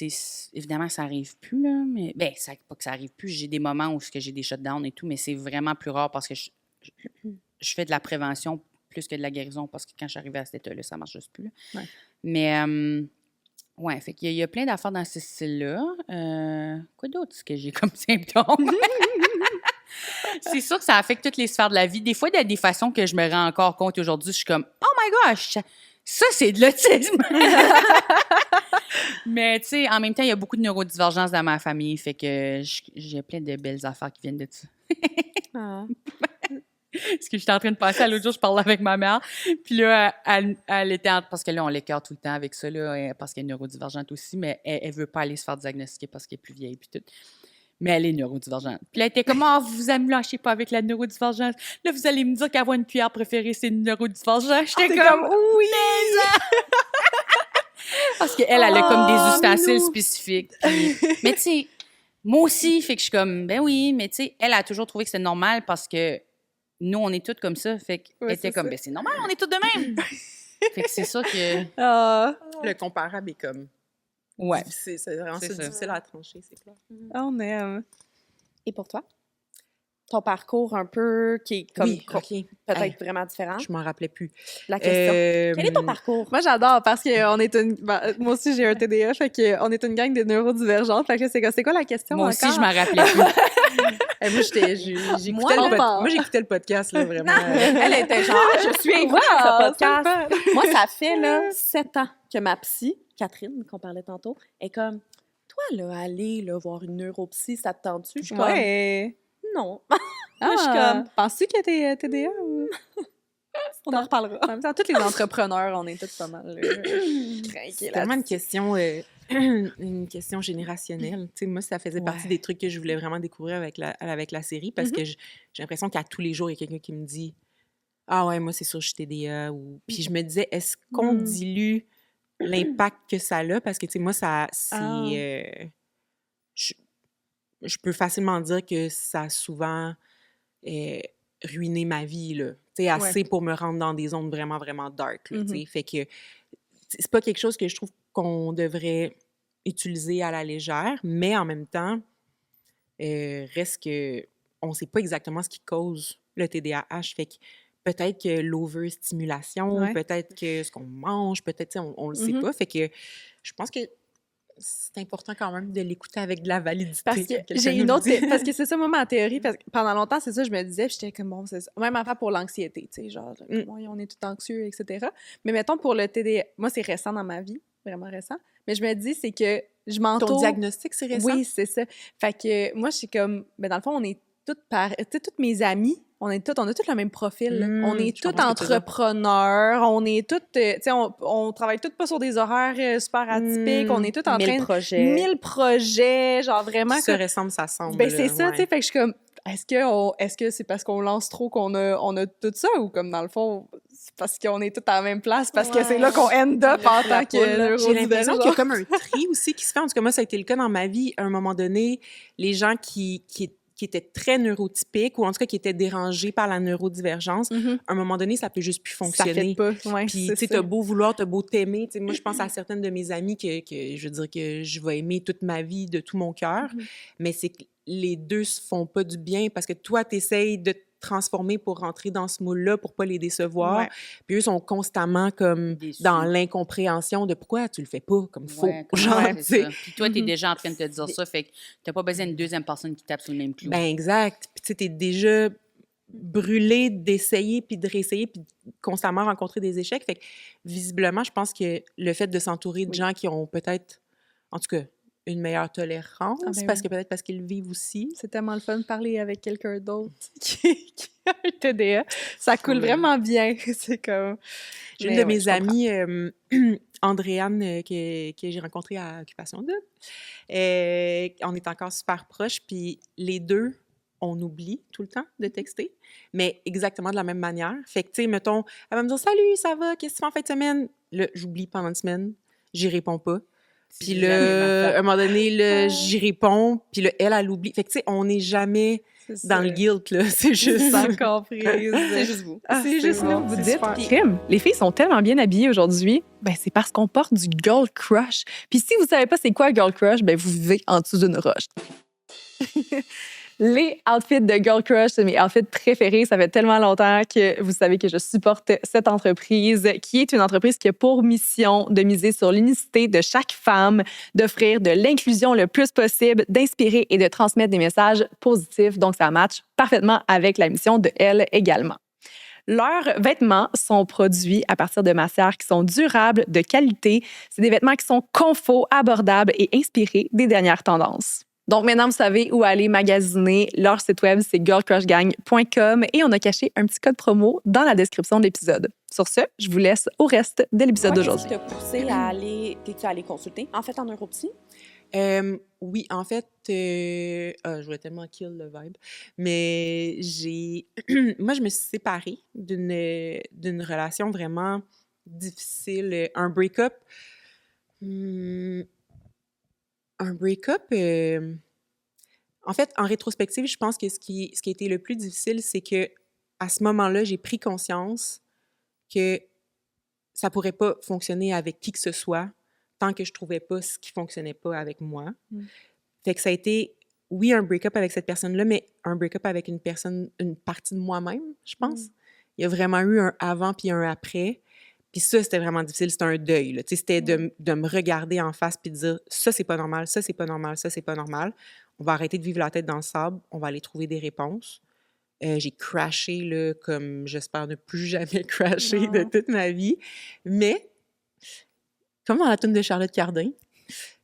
évidemment, ça arrive plus, là. Mais, ben, pas que ça arrive plus. J'ai des moments où j'ai des shutdowns et tout, mais c'est vraiment plus rare parce que je fais de la prévention plus que de la guérison parce que quand je suis arrivée à cet état-là, ça marche juste plus. Ouais. Mais... ouais, fait qu'il y a plein d'affaires dans ce style-là. Quoi d'autre que j'ai comme symptômes? C'est sûr que ça affecte toutes les sphères de la vie. Des fois, il y a des façons que je me rends encore compte aujourd'hui. Je suis comme, oh my gosh, ça, c'est de l'autisme! Mais, tu sais, en même temps, il y a beaucoup de neurodivergence dans ma famille. Fait que j'ai plein de belles affaires qui viennent de ça. Parce que j'étais en train de passer à l'autre jour, je parlais avec ma mère. Puis là, elle était... Parce que là, on l'écarte tout le temps avec ça, là, parce qu'elle est neurodivergente aussi, mais elle veut pas aller se faire diagnostiquer parce qu'elle est plus vieille puis tout. Mais elle est neurodivergente. Puis là, elle était comme, vous me lâchez pas avec la neurodivergence. Là, vous allez me dire qu'avoir une cuillère préférée, c'est une neurodivergente. J'étais comme, oui! Parce qu'elle, elle a comme des ustensiles spécifiques. Puis... Mais tu sais, moi aussi, fait que je suis comme, ben oui, mais tu sais, elle a toujours trouvé que c'était normal parce que nous, on est toutes comme ça. Fait qu'elle était comme, ben c'est normal, on est toutes de même. Fait que c'est ça que... Le comparable est comme... Ouais. C'est vraiment difficile à trancher, c'est clair. On aime. Et pour toi? Ton parcours un peu qui est comme Oui, OK. peut-être vraiment différent? Je m'en rappelais plus. La question. Quel est ton parcours? Moi, j'adore parce qu'on est une... moi aussi, j'ai un TDA, fait qu'on est une gang de neurodivergentes. Fait que c'est quoi la question Moi encore? aussi, je m'en rappelais plus. Moi, j'écoutais le podcast, là, vraiment. Elle était genre, je suis invitée à ce podcast. Moi, ça fait là 7 ans que ma psy, Catherine, qu'on parlait tantôt, est comme, toi, là, aller là, voir une neuropsy, ça te tente-tu? Je suis comme, Ouais. non. Moi, je suis comme, Penses-tu que t'es TDA ou... on en reparlera. En même temps, tous les entrepreneurs, on est tous pas mal C'est vraiment une question générationnelle. Tu sais, moi, ça faisait partie des trucs que je voulais vraiment découvrir avec la série parce que j'ai l'impression qu'à tous les jours, il y a quelqu'un qui me dit « Ah ouais, moi, c'est sûr, je suis TDA. » Puis je me disais, est-ce qu'on dilue l'impact que ça a? Parce que, tu sais, moi, je peux facilement dire que ça a souvent ruiné ma vie, là. Tu sais, assez pour me rendre dans des zones vraiment, vraiment dark, là, tu sais. Fait que c'est pas quelque chose que je trouve qu'on devrait utiliser à la légère, mais en même temps, reste que on sait pas exactement ce qui cause le TDAH. Fait que peut-être que l'overstimulation, peut-être que ce qu'on mange, peut-être, tu sais, on le sait pas. Fait que je pense que c'est important quand même de l'écouter avec de la validité. Parce que j'ai une autre... Parce que c'est ça, moi, ma théorie. Parce que pendant longtemps, c'est ça, je me disais, puis j'étais comme, bon, c'est ça. Même affaire pour l'anxiété, tu sais, genre, bon, on est tout anxieux, etc. Mais mettons, pour le TDA, moi, c'est récent dans ma vie, vraiment récent. Mais je me dis, c'est que je m'entoure... Ton diagnostic, c'est récent? Oui, c'est ça. Fait que moi, je suis comme... Ben, dans le fond, on est toutes tu sais, toutes mes amies, on a tous le même profil. On est tous entrepreneurs, on est toutes... tu sais, on travaille toutes pas sur des horaires super atypiques, on est toutes en train... 1000 projets, genre vraiment... Ça ressemble, ça semble. Ben, c'est ça, tu sais, fait que je suis comme... Est-ce que c'est parce qu'on lance trop qu'on a tout ça, ou comme dans le fond, c'est parce qu'on est tous à la même place, parce que c'est là qu'on end up en tant que J'ai l'impression qu'il y a comme un tri aussi qui se fait. En tout cas, moi, ça a été le cas dans ma vie. À un moment donné, les gens qui étaient très neurotypiques, ou en tout cas qui étaient dérangés par la neurodivergence, à un moment donné, ça peut juste plus fonctionner. Ça fait pas, Puis, tu sais, t'as beau vouloir, t'as beau t'aimer. Tu sais, moi, je pense à certaines de mes amies que je veux dire que je vais aimer toute ma vie, de tout mon cœur, mais c'est que les deux se font pas du bien parce que toi, t'essayes de te transformer pour rentrer dans ce moule-là pour pas les décevoir. Puis eux sont constamment comme dans l'incompréhension de pourquoi tu le fais pas comme faut. Genre, tu sais. Puis toi, t'es déjà en train de te dire ça, fait que t'as pas besoin d'une deuxième personne qui tape sur le même clou. Ben exact. Puis tu sais, t'es déjà brûlé d'essayer puis de réessayer puis constamment rencontrer des échecs. Fait que visiblement, je pense que le fait de s'entourer de gens qui ont peut-être, en tout cas, une meilleure tolérance, parce qu'ils vivent aussi. C'est tellement le fun de parler avec quelqu'un d'autre qui a un TDA. Ça coule vraiment bien. C'est comme... J'ai une de mes amies, Andréane, que j'ai rencontrée à Occupation Double. On est encore super proches, puis les deux, on oublie tout le temps de texter, mais exactement de la même manière. Fait que, tu sais, mettons, elle va me dire « Salut, ça va? Qu'est-ce que tu fais en fin de semaine? » Là, j'oublie pendant une semaine, j'y réponds pas. Puis là, à un moment donné, là, j'y réponds, puis là, elle oublie. Fait que, tu sais, on n'est jamais dans le guilt, là. C'est juste... Sans comprise. C'est juste vous. C'est juste nous. Vous dites, crime, les filles sont tellement bien habillées aujourd'hui. Ben, c'est parce qu'on porte du Girl Crush. Puis si vous savez pas c'est quoi Girl Crush, ben, vous vivez en dessous d'une roche. Les outfits de Girl Crush, c'est mes outfits préférés. Ça fait tellement longtemps que vous savez que je supporte cette entreprise, qui est une entreprise qui a pour mission de miser sur l'unicité de chaque femme, d'offrir de l'inclusion le plus possible, d'inspirer et de transmettre des messages positifs. Donc, ça matche parfaitement avec la mission de elle également. Leurs vêtements sont produits à partir de matières qui sont durables, de qualité. C'est des vêtements qui sont confos, abordables et inspirés des dernières tendances. Donc, maintenant, vous savez où aller magasiner. Leur site web, c'est girlcrushgang.com et on a caché un petit code promo dans la description de l'épisode. Sur ce, je vous laisse au reste de l'épisode d'aujourd'hui. Qu'est-ce qui t'a poussé à aller... T'es-tu allé consulter, en fait, en neuropsy? Oui, en fait, je voulais tellement kill le vibe, mais moi, je me suis séparée d'une relation vraiment difficile. Un break-up, hum, en fait, en rétrospective, je pense que ce qui a été le plus difficile, c'est que à ce moment-là, j'ai pris conscience que ça pourrait pas fonctionner avec qui que ce soit tant que je trouvais pas ce qui fonctionnait pas avec moi. Fait que ça a été, oui, un break-up avec cette personne-là, mais un break-up avec une partie de moi-même, je pense. Il y a vraiment eu un avant puis un après. Puis ça, c'était vraiment difficile. C'était un deuil, là. Tu sais, c'était de me regarder en face puis de dire « ça, c'est pas normal, ça, c'est pas normal, ça, c'est pas normal. On va arrêter de vivre la tête dans le sable. On va aller trouver des réponses. » J'ai crashé, là, comme j'espère ne plus jamais crasher de toute ma vie. Mais, comme dans la tune de Charlotte Cardin,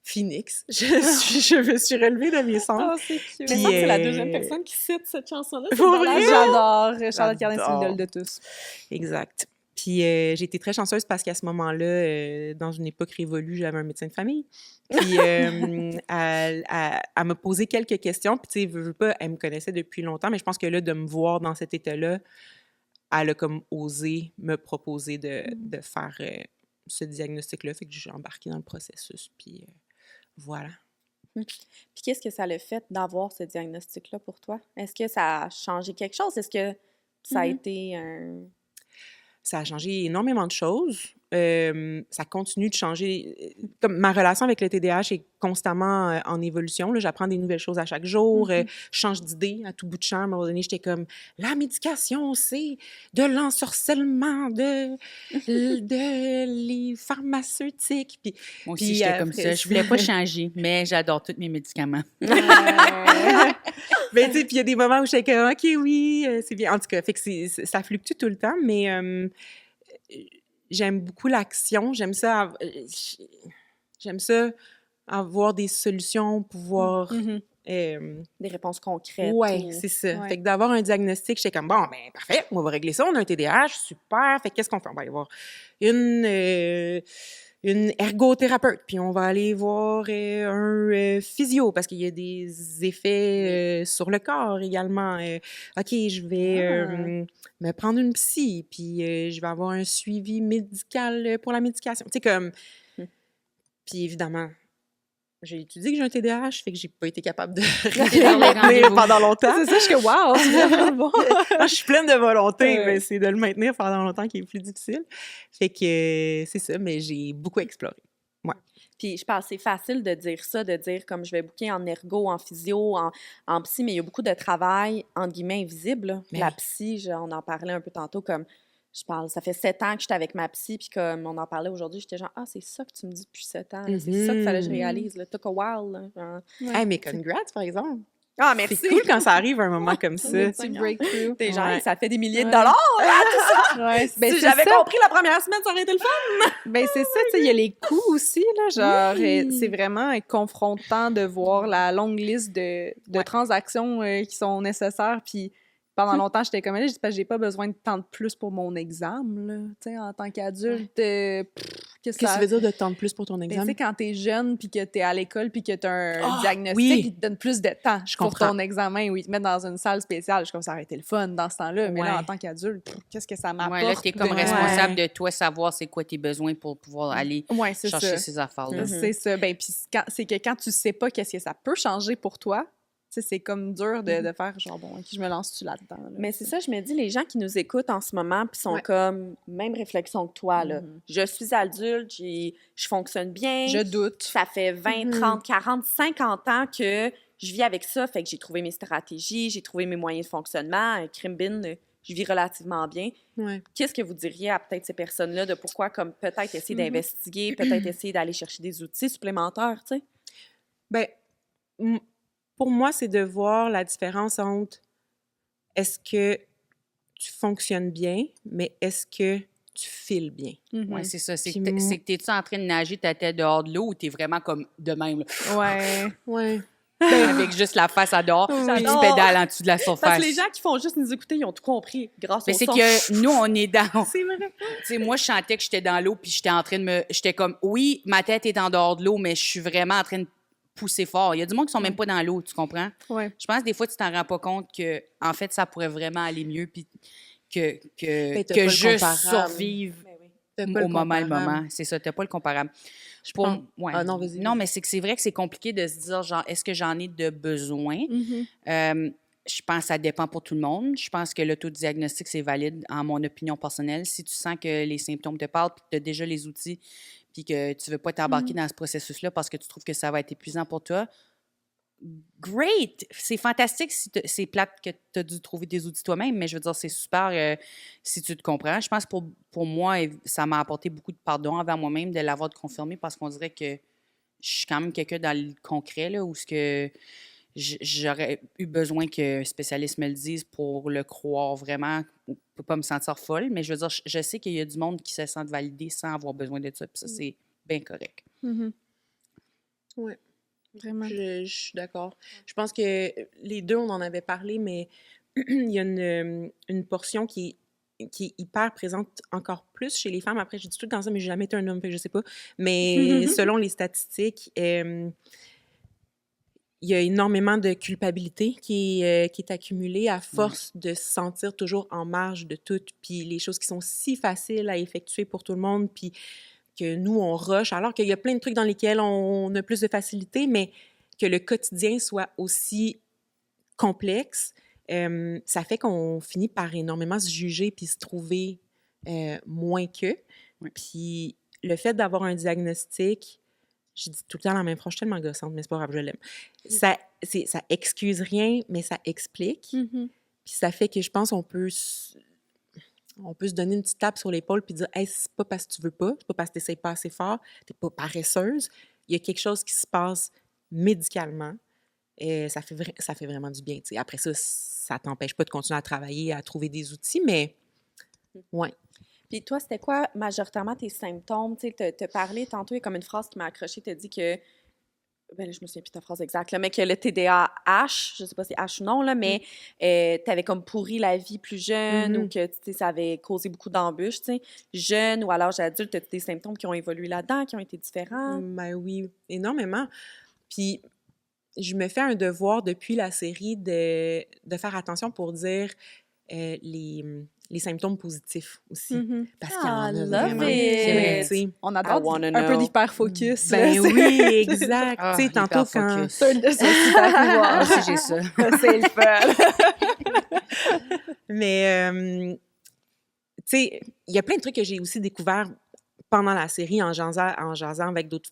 Phoenix, je me suis relevée de mes cendres. Oh, c'est cute. Puis, Mais c'est la deuxième personne qui cite cette chanson-là. Pour vrai? J'adore. Charlotte Cardin, c'est l'idole de tous. Exact. Puis j'ai été très chanceuse parce qu'à ce moment-là, dans une époque révolue, j'avais un médecin de famille. Puis elle m'a posé quelques questions. Puis tu sais, veux pas, elle me connaissait depuis longtemps, mais je pense que là, de me voir dans cet état-là, elle a comme osé me proposer de faire ce diagnostic-là. Fait que j'ai embarqué dans le processus. Puis voilà. Puis qu'est-ce que ça l'a fait d'avoir ce diagnostic-là pour toi? Est-ce que ça a changé quelque chose? Est-ce que ça a été un... Ça a changé énormément de choses. Ça continue de changer. Comme ma relation avec le TDAH est constamment en évolution. Là, j'apprends des nouvelles choses à chaque jour. Je change d'idée à tout bout de champ. À un moment donné, j'étais comme « La médication, c'est de l'ensorcellement, de les pharmaceutiques. » Moi aussi, j'étais comme ça. Je voulais pas changer, mais j'adore tous mes médicaments. Mais tu sais, puis il y a des moments où je suis comme « OK, oui, c'est bien. » En tout cas, fait que ça fluctue tout le temps, mais j'aime beaucoup l'action. J'aime ça avoir des solutions, pouvoir... des réponses concrètes. Oui, c'est ça. Ouais. Fait que d'avoir un diagnostic, j'étais comme, bon, ben parfait, on va régler ça, on a un TDAH, super. Fait que qu'est-ce qu'on fait? On va aller voir une ergothérapeute, puis on va aller voir un physio, parce qu'il y a des effets sur le corps également. OK, je vais me prendre une psy, puis je vais avoir un suivi médical pour la médication. Tu sais, comme... Puis évidemment... J'ai étudié que j'ai un TDAH, fait que j'ai pas été capable de rester pendant longtemps. C'est ça, je suis que wow, c'est vraiment bon. Je suis pleine de volonté, mais c'est de le maintenir pendant longtemps qui est plus difficile. Fait que c'est ça, mais j'ai beaucoup exploré. Ouais. Puis je pense que c'est facile de dire ça, de dire comme je vais booker en ergo, en physio, en psy, mais il y a beaucoup de travail, entre guillemets, invisible. La psy, on en parlait un peu tantôt, comme ça fait 7 ans que j'étais avec ma psy, puis comme on en parlait aujourd'hui, j'étais genre, c'est ça que tu me dis depuis 7 ans, c'est ça qu'il fallait que je réalise, là, took a while. Là, hey, mais congrats, par exemple. Ah, merci. C'est cool quand ça arrive à un moment comme ça. C'est breakthrough. T'es genre, ça fait des milliers de dollars, tout ça. Ouais, si j'avais compris la première semaine, ça aurait été le fun. Ben c'est ça, tu sais, il y a les coûts aussi, là, genre, c'est vraiment confrontant de voir la longue liste de transactions qui sont nécessaires, puis pendant longtemps, j'étais comme, parce que j'ai pas besoin de temps de plus pour mon examen, là. Tu sais, en tant qu'adulte, qu'est-ce que ça veut dire de temps de plus pour ton examen? Tu sais, quand t'es jeune, puis que t'es à l'école, puis que t'as un diagnostic, ils te donnent plus de temps pour ton examen, ou ils te mettent dans une salle spéciale. Je suis comme, ça aurait été le fun dans ce temps-là. Mais là, en tant qu'adulte, qu'est-ce que ça m'apporte? Ouais, là, t'es comme responsable de toi, savoir c'est quoi tes besoins pour pouvoir aller chercher ces affaires-là. C'est ça. Ben, puis c'est que quand tu sais pas qu'est-ce que ça peut changer pour toi, tu sais, c'est comme dur de faire genre, bon, OK, je me lance-tu là-dedans? Là? Mais c'est ça, je me dis, les gens qui nous écoutent en ce moment, puis sont comme, même réflexion que toi, là. Je suis adulte, je fonctionne bien. Je doute. Ça fait 20, 30, 40, 50 ans que je vis avec ça, fait que j'ai trouvé mes stratégies, j'ai trouvé mes moyens de fonctionnement. Crimbin, je vis relativement bien. Ouais. Qu'est-ce que vous diriez à peut-être ces personnes-là de pourquoi, comme peut-être essayer d'investiguer, peut-être essayer d'aller chercher des outils supplémentaires, tu sais? Ben, pour moi, c'est de voir la différence entre est-ce que tu fonctionnes bien, mais est-ce que tu files bien? Oui, c'est ça. C'est que t'es-tu en train de nager ta tête dehors de l'eau ou t'es vraiment comme de même, là? Ouais. Avec juste la face à dehors, puis tu pédales en dessous de la surface. Parce que les gens qui font juste nous écouter, ils ont tout compris grâce au son. C'est que nous, on est dans... C'est vrai. Tu sais, moi, je chantais que j'étais dans l'eau, puis j'étais en train de me... J'étais comme, oui, ma tête est en dehors de l'eau, mais je suis vraiment en train de pousser fort. Il y a du monde qui sont même pas dans l'eau, tu comprends? Ouais. Je pense que des fois, tu t'en rends pas compte que, en fait, ça pourrait vraiment aller mieux, puis Ben, que t'as pas le juste comparable. survivre Ben oui. T'as pas au le moment. comparable. C'est ça, t'as pas le comparable. Je Pour- pense... ouais. Ah non, vas-y. Non, mais c'est que c'est vrai que c'est compliqué de se dire, genre, est-ce que j'en ai de besoin? Mhm. Je pense que ça dépend pour tout le monde. Je pense que l'autodiagnostic, c'est valide en mon opinion personnelle. Si tu sens que les symptômes te parlent, puis que tu as déjà les outils, puis que tu ne veux pas t'embarquer dans ce processus-là parce que tu trouves que ça va être épuisant pour toi, great! C'est fantastique si c'est plate que tu as dû trouver des outils toi-même, mais je veux dire, c'est super si tu te comprends. Je pense que pour moi, ça m'a apporté beaucoup de pardon envers moi-même de l'avoir confirmé parce qu'on dirait que je suis quand même quelqu'un dans le concret, là, où ce que j'aurais eu besoin qu'un spécialiste me le dise pour le croire vraiment, pour pas me sentir folle, mais je veux dire, je sais qu'il y a du monde qui se sent validé sans avoir besoin de ça, puis ça, c'est bien correct. Mhm. Ouais. Vraiment. Je suis d'accord. Je pense que les deux, on en avait parlé, mais il y a une portion qui est hyper présente encore plus chez les femmes. Après, j'ai dit tout dans ça, mais j'ai jamais été un homme, fait que je sais pas. Mais selon les statistiques, il y a énormément de culpabilité qui est accumulée à force de se sentir toujours en marge de tout. Puis les choses qui sont si faciles à effectuer pour tout le monde, puis que nous, on rush, alors qu'il y a plein de trucs dans lesquels on a plus de facilité, mais que le quotidien soit aussi complexe, ça fait qu'on finit par énormément se juger puis se trouver moins qu'eux. Oui. Puis le fait d'avoir un diagnostic, je dis tout le temps la même phrase, je suis tellement gossante, mais c'est pas grave, je l'aime. Ça excuse rien, mais ça explique. Mhm. Puis ça fait que je pense qu'on peut se donner une petite tape sur l'épaule puis dire « Hey, c'est pas parce que tu veux pas, c'est pas parce que tu n'essayes pas assez fort, t'es pas paresseuse. Il y a quelque chose qui se passe médicalement. Et ça fait vraiment du bien. » T'sais. Après ça, ça t'empêche pas de continuer à travailler, à trouver des outils, mais ouais. Puis toi, c'était quoi majoritairement tes symptômes? Tu sais, te parler tantôt, il y a comme une phrase qui m'a accrochée, tu as dit que, ben là, je me souviens plus de ta phrase exacte, là, mais que le TDAH, je sais pas si c'est H ou non, là, mais t'avais comme pourri la vie plus jeune ou que, tu sais, ça avait causé beaucoup d'embûches, tu sais. Jeune ou à l'âge adulte, as-tu des symptômes qui ont évolué là-dedans, qui ont été différents? Ben oui, énormément. Puis je me fais un devoir depuis la série de faire attention pour dire les symptômes positifs aussi. Mhm. Parce qu'il y en a love vraiment. it! T'sais. On I adore wanna un peu know. d'hyper-focus. Ben là, oui, exact. Ah, Tu sais, tantôt quand... l'hyperfocus. c'est un super Moi pouvoir. aussi, j'ai ça. C'est le fun. Mais, tu sais, il y a plein de trucs que j'ai aussi découverts pendant la série en jasant avec d'autres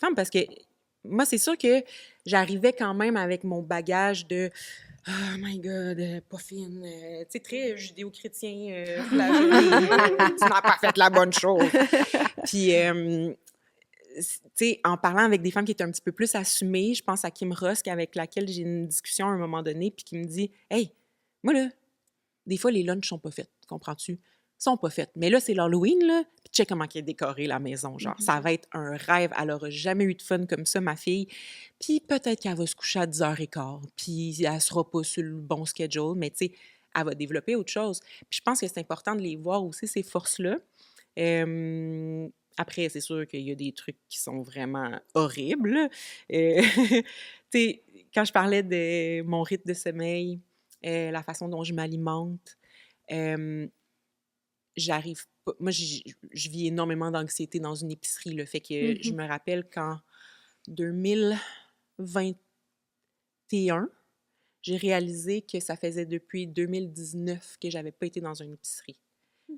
femmes parce que moi, c'est sûr que j'arrivais quand même avec mon bagage de « Oh my God, pas fine, tu sais, très judéo-chrétien, flagellé, tu n'as pas fait la bonne chose. » Puis, tu sais, en parlant avec des femmes qui étaient un petit peu plus assumées, je pense à Kim Rusk, avec laquelle j'ai une discussion à un moment donné, puis qui me dit « Hey, moi là, des fois, les lunchs sont pas faits, comprends-tu? Sont pas faites. Mais là, c'est l'Halloween, là, puis check comment elle est décorée, la maison, genre. Ça va être un rêve. Elle aura jamais eu de fun comme ça, ma fille. Puis peut-être qu'elle va se coucher à 10h15, puis elle sera pas sur le bon schedule, mais tu sais, elle va développer autre chose. Puis je pense que c'est important de les voir aussi, ces forces-là. Après, c'est sûr qu'il y a des trucs qui sont vraiment horribles. Tu sais, quand je parlais de mon rythme de sommeil, la façon dont je m'alimente, j'arrive pas... Moi, je vis énormément d'anxiété dans une épicerie, le fait que je me rappelle qu'en 2021, j'ai réalisé que ça faisait depuis 2019 que j'avais pas été dans une épicerie.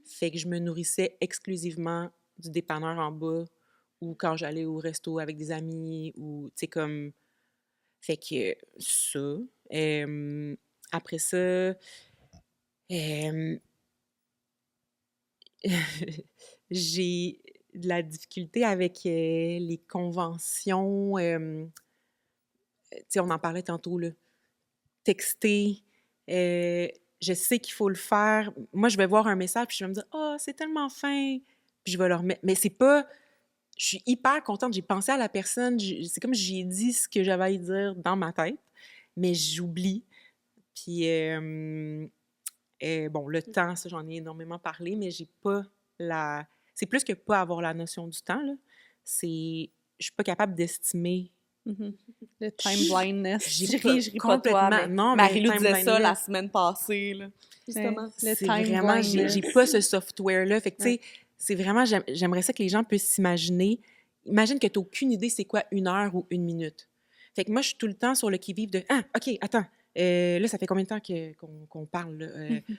Fait que je me nourrissais exclusivement du dépanneur en bas ou quand j'allais au resto avec des amis ou, tu sais, comme... Fait que ça... après ça... j'ai de la difficulté avec les conventions. Tu sais, on en parlait tantôt, là. Texter. Je sais qu'il faut le faire. Moi, je vais voir un message, puis je vais me dire « Oh, c'est tellement fin! » Puis je vais le remettre. Mais c'est pas... Je suis hyper contente. J'ai pensé à la personne. C'est comme si j'ai dit ce que j'avais à y dire dans ma tête, mais j'oublie. Puis, bon, le temps, ça, j'en ai énormément parlé, mais j'ai pas c'est plus que pas avoir la notion du temps, là. Je suis pas capable d'estimer Le time blindness. Je ris pas de toi, mais Non, mais Marie-Lou time disait ça la blindness. semaine passée, là. Justement. Le C'est time vraiment, blindness. j'ai pas ce software-là. Fait que, tu sais, c'est vraiment, j'aimerais ça que les gens puissent s'imaginer. Imagine que tu n'as aucune idée c'est quoi 1 heure ou 1 minute. Fait que moi, je suis tout le temps sur le qui-vive de « Ah, OK, attends, là, ça fait combien de temps qu'on parle? Là?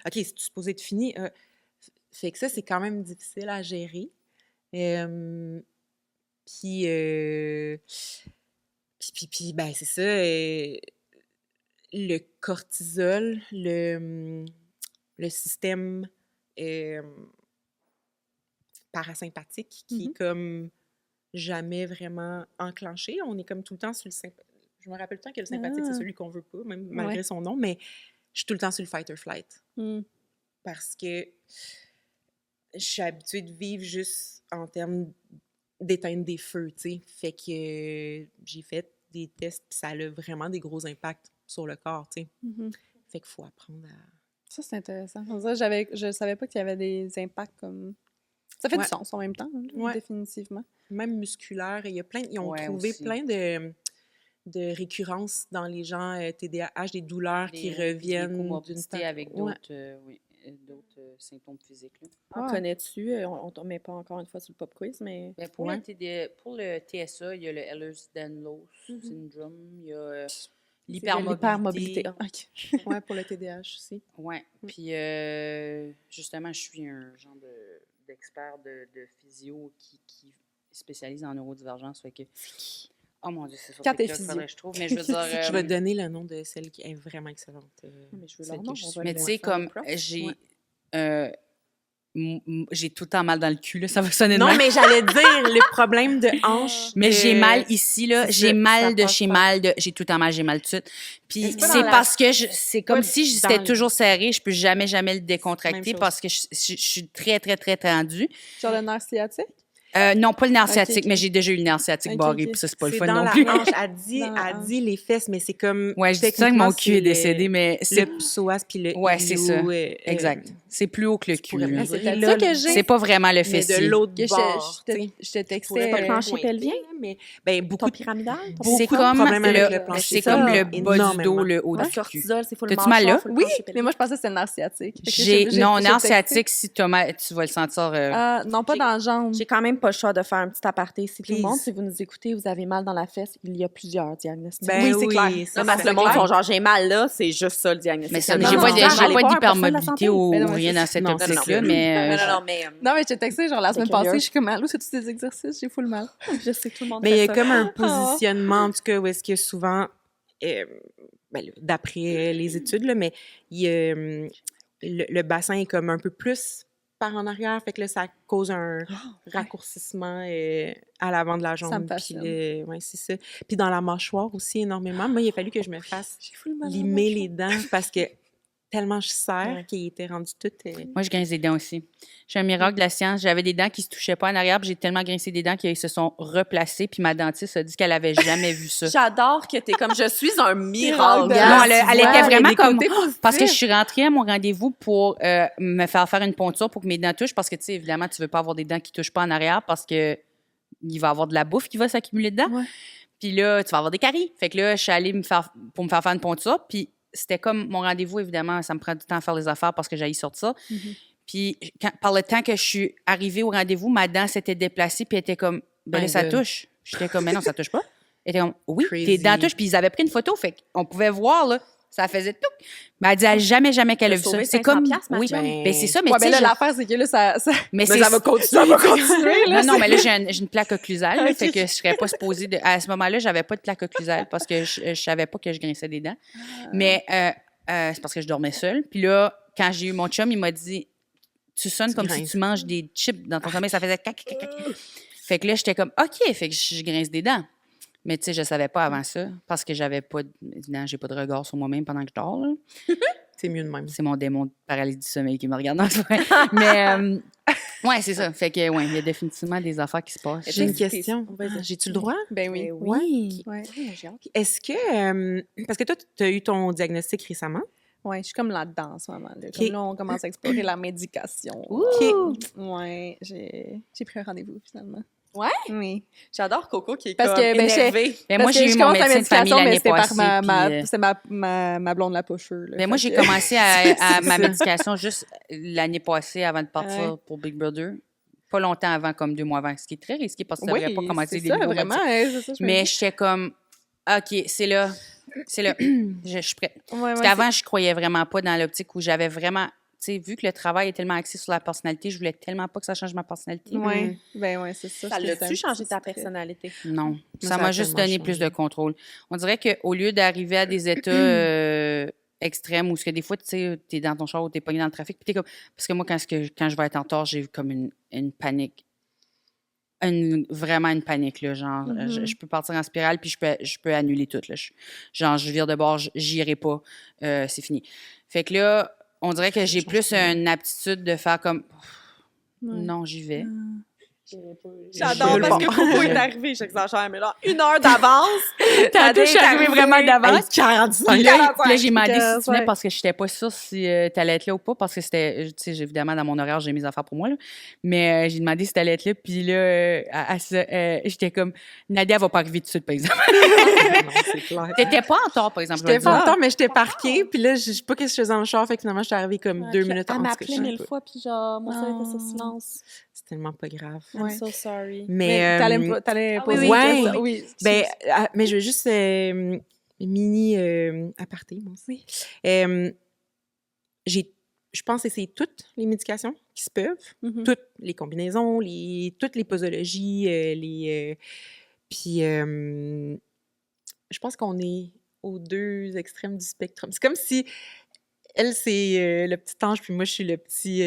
OK, c'est supposé être fini? Fait que ça, c'est quand même difficile à gérer. Puis, ben, c'est ça. Le cortisol, le système parasympathique qui est comme jamais vraiment enclenché. On est comme tout le temps sur le sympathique. Je me rappelle tout le temps que le sympathique, c'est celui qu'on veut pas, même malgré son nom, mais je suis tout le temps sur le fight or flight. Parce que je suis habituée de vivre juste en termes d'éteindre des feux, tu sais. Fait que j'ai fait des tests, puis ça a vraiment des gros impacts sur le corps, tu sais. Fait qu'il faut apprendre à... Ça, c'est intéressant. On dirait que je savais pas qu'il y avait des impacts comme... Ça fait du sens en même temps, définitivement. Même musculaire, il y a ils ont trouvé aussi. plein de récurrences dans les gens TDAH, des douleurs qui reviennent Des d'une comorbidités avec d'autres symptômes physiques. Là. En connais-tu? On ne met pas encore une fois sur le pop quiz, mais... Ben, pour le TSA, il y a le Ehlers-Danlos syndrome, il y a l'hypermobilité. Ouais, pour le TDAH aussi. Oui, puis justement, je suis un genre d'expert de physio qui spécialise en neurodivergence. Fait que... Oh mon Dieu, c'est sur Quand t'es TikTok, physio. faudrait que je trouve. Mais je veux dire... Je vais donner le nom de celle qui est vraiment excellente. mais je veux celle leur nom, que je on suis. va Mais le tu sais, faire comme props. j'ai tout le temps mal dans le cul, là, ça va sonner de Non, même. mais j'allais dire le problème de hanche. Mais j'ai mal ici, là. c'est J'ai ça, mal ça de passe chez pas. mal de... J'ai tout le temps mal, j'ai mal tout de suite. Puis Est-ce que c'est dans parce que c'est comme pas si dans c'était le- toujours serré. Je peux jamais le Même décontracter chose. parce que je suis très, très, très tendue. Genre le nerf sciatique? Non, pas le nerf Ok, sciatique, ok. mais j'ai déjà eu le nerf sciatique Ok, barré, ok. puis ça, c'est pas le C'est fun dans non la plus. hanche. Dans la Elle dit les fesses, mais c'est comme... Ouais, je dis ça que mon cul est décédé, mais Le c'est... psoas puis le Ouais, c'est ça. ilio, Exact. C'est plus haut que le cul, pourrais là. me C'est dire, peut-être là, ça que j'ai. C'est pas vraiment le mais fessier. de l'autre Que bord, je tu sais. te textais... Pourrais pas le plancher pointer, pelvien? mais ben, beaucoup Ton de pyramidal? beaucoup C'est de comme problèmes avec le le, plancher c'est comme le pelvien. bas du Énormément. dos, le haut Le du cul. cortisol, c'est faut le T'as-tu mal là? mâchoire, faut le Oui, plancher mais pelvien. moi, je pensais que c'était le nerf sciatique. Fait que Non, j'ai nerf texté. sciatique, si tu vas le sentir. Non, pas dans la jambe. J'ai quand même pas le choix de faire un petit aparté. Si tout le Please. monde, si vous nous écoutez, vous avez mal dans la fesse, il y a plusieurs diagnostics. Ben Oui, c'est clair. ça, Non, parce que le monde sont genre, j'ai mal là, c'est juste ça le diagnostic. Mais ça, Il y en a j'ai qui pas vont j'ai dire, pas allez voir un d'hypermobilité professionnel de la ou Mais non, mais rien c'est dans cette non, c'est optique-là, ça. mais santé. Non, mais... Non, mais je t'ai texté genre la semaine curieux. passée, je suis comme, allô, c'est-tu des exercices? J'ai full mal. Je sais que tout le monde Mais il y fait a ça. comme un positionnement, en tout cas, où est-ce que souvent, ben là, d'après les études, là, mais il y a, le bassin est comme un peu plus par en arrière, fait que là, ça cause un raccourcissement à l'avant de la jambe. Ça me Puis fascine. ouais, c'est ça. Puis dans la mâchoire aussi, énormément. Moi, il a fallu que je me fasse J'ai full mal. limer les dents parce que tellement je serre qu'il était rendu tout... moi, je grince des dents aussi. Je suis un miracle de la science. J'avais des dents qui se touchaient pas en arrière, puis j'ai tellement grincé des dents qu'elles se sont replacées, puis ma dentiste a dit qu'elle avait jamais vu ça. J'adore que t'es comme, je suis un miracle. Non, Non, elle était vraiment comme... côtés positifs. Parce que je suis rentrée à mon rendez-vous pour me faire une ponture pour que mes dents touchent, parce que, tu sais, évidemment, tu veux pas avoir des dents qui touchent pas en arrière parce que il va y avoir de la bouffe qui va s'accumuler dedans. Ouais. Puis là, tu vas avoir des caries. Fait que là, je suis allée pour me faire une ponture, puis c'était comme mon rendez-vous, évidemment, ça me prend du temps à faire les affaires parce que j'allais sortir. Puis par le temps que je suis arrivée au rendez-vous, ma dent s'était déplacée, puis elle était comme, ben là, My ça God. touche. J'étais comme, mais non, ça touche pas. Elle était comme, oui, Crazy. tes dents touchent. Puis ils avaient pris une photo, fait qu'on pouvait voir, là, ça faisait tout. Mais elle dit jamais qu'elle a vu ça. sauvé C'est 500 comme, piastres, ma oui, chum. ben c'est ça, mais Ouais, tu sais, ben là, l'affaire, c'est que là, ça mais ça va continuer. Ça va continuer, là. non, mais là, j'ai une plaque occlusale, là, fait que je serais pas supposée de... À ce moment-là, j'avais pas de plaque occlusale parce que je savais pas que je grinçais des dents. Mais c'est parce que je dormais seule. Puis là, quand j'ai eu mon chum, il m'a dit « Tu sonnes comme si grinces. tu manges des chips dans ton sommeil. » Ça faisait cac, cac, cac. Fait que là, j'étais comme « OK, fait que je grince des dents. » Mais tu sais, je savais pas avant ça parce que j'ai pas de regard sur moi-même pendant que je dors, là. C'est mieux de même. C'est mon démon de paralysie du sommeil qui me regarde dans le soin. Mais, ouais, c'est ça. Fait que, ouais, il y a définitivement des affaires qui se passent. J'ai une question. J'ai-tu le droit? Ben oui. Oui. Ouais. Est-ce que... parce que toi, tu as eu ton diagnostic récemment. Ouais, je suis comme là-dedans en ce moment. Là. Ok. Comme là, on commence à explorer la médication. OK. Ouais, j'ai pris un rendez-vous finalement. Oui. J'adore Coco qui est Parce comme que, ben, énervée. Ben, moi, Parce j'ai que eu je mon commence la médecin de famille médication, mais l'année c'était passée. par c'est ma blonde la pocheux. Ben, moi, Fait j'ai que- commencé à ma ça. médication juste l'année passée avant de partir Ouais. pour Big Brother. Pas longtemps avant, comme 2 mois avant, ce qui est très risqué parce que ça ne devrait pas commencer c'est des ça, nouveaux vraiment. médecins. C'est ça, je me Mais dis. j'étais comme, OK, c'est là. C'est là. Je suis prête. Ouais, Parce ouais, qu'avant, je croyais vraiment pas dans l'optique où j'avais vraiment. Tu sais, vu que le travail est tellement axé sur la personnalité, je voulais tellement pas que ça change ma personnalité. Ouais. Ben ouais, c'est ça. Ça c'était un l'a-tu petit changé ta secret. personnalité? Non. Ça ça m'a a juste tellement donné plus changé. de contrôle. On dirait qu'au lieu d'arriver à des états extrêmes où ce que des fois, tu sais, t'es dans ton char ou t'es pogné dans le trafic, puis t'es comme. Parce que moi, quand je vais être en tort, j'ai comme une panique. Vraiment une panique, là. Genre, je peux partir en spirale, puis je peux annuler tout, là. Genre, je vire de bord, j'irai pas. C'est fini. Fait que là, on dirait que j'ai plus une aptitude de faire comme. Non, j'y vais. J'adore Je parce le que vois. Coco est arrivé, j'exagère, mais là, 1 heure d'avance. Tantôt, je suis arrivée vraiment d'avance. 45. Puis là, j'ai demandé si tu 45. venais parce que je n'étais pas sûre si tu allais être là ou pas, parce que c'était, tu sais, évidemment, dans mon horaire, j'ai mes affaires pour moi, là. Mais j'ai demandé si tu allais être là, puis là, j'étais comme, Nadia va pas arriver tout de suite, par exemple. Non, c'est clair. T'étais pas en tort, par exemple. J'étais je vais pas dire. en temps, mais j'étais parquée. Puis là, je sais pas qu'est-ce que je faisais dans le char. Fait que finalement, je suis arrivée comme 2 minutes Elle en m'a tout cas, appelé je sais 1000 pas. fois, puis genre, moi, ça était ce silence. C'est tellement pas grave. I'm so sorry. Mais, T'allais Ah oui, poser oui, une ouais. question. Oui, excuse. ben, mais je veux juste mini aparté, moi aussi. Je pense que c'est toutes les médications qui se peuvent, toutes les combinaisons, toutes les posologies, puis je pense qu'on est aux 2 extrêmes du spectre. C'est comme si elle, c'est le petit ange, puis moi, je suis le petit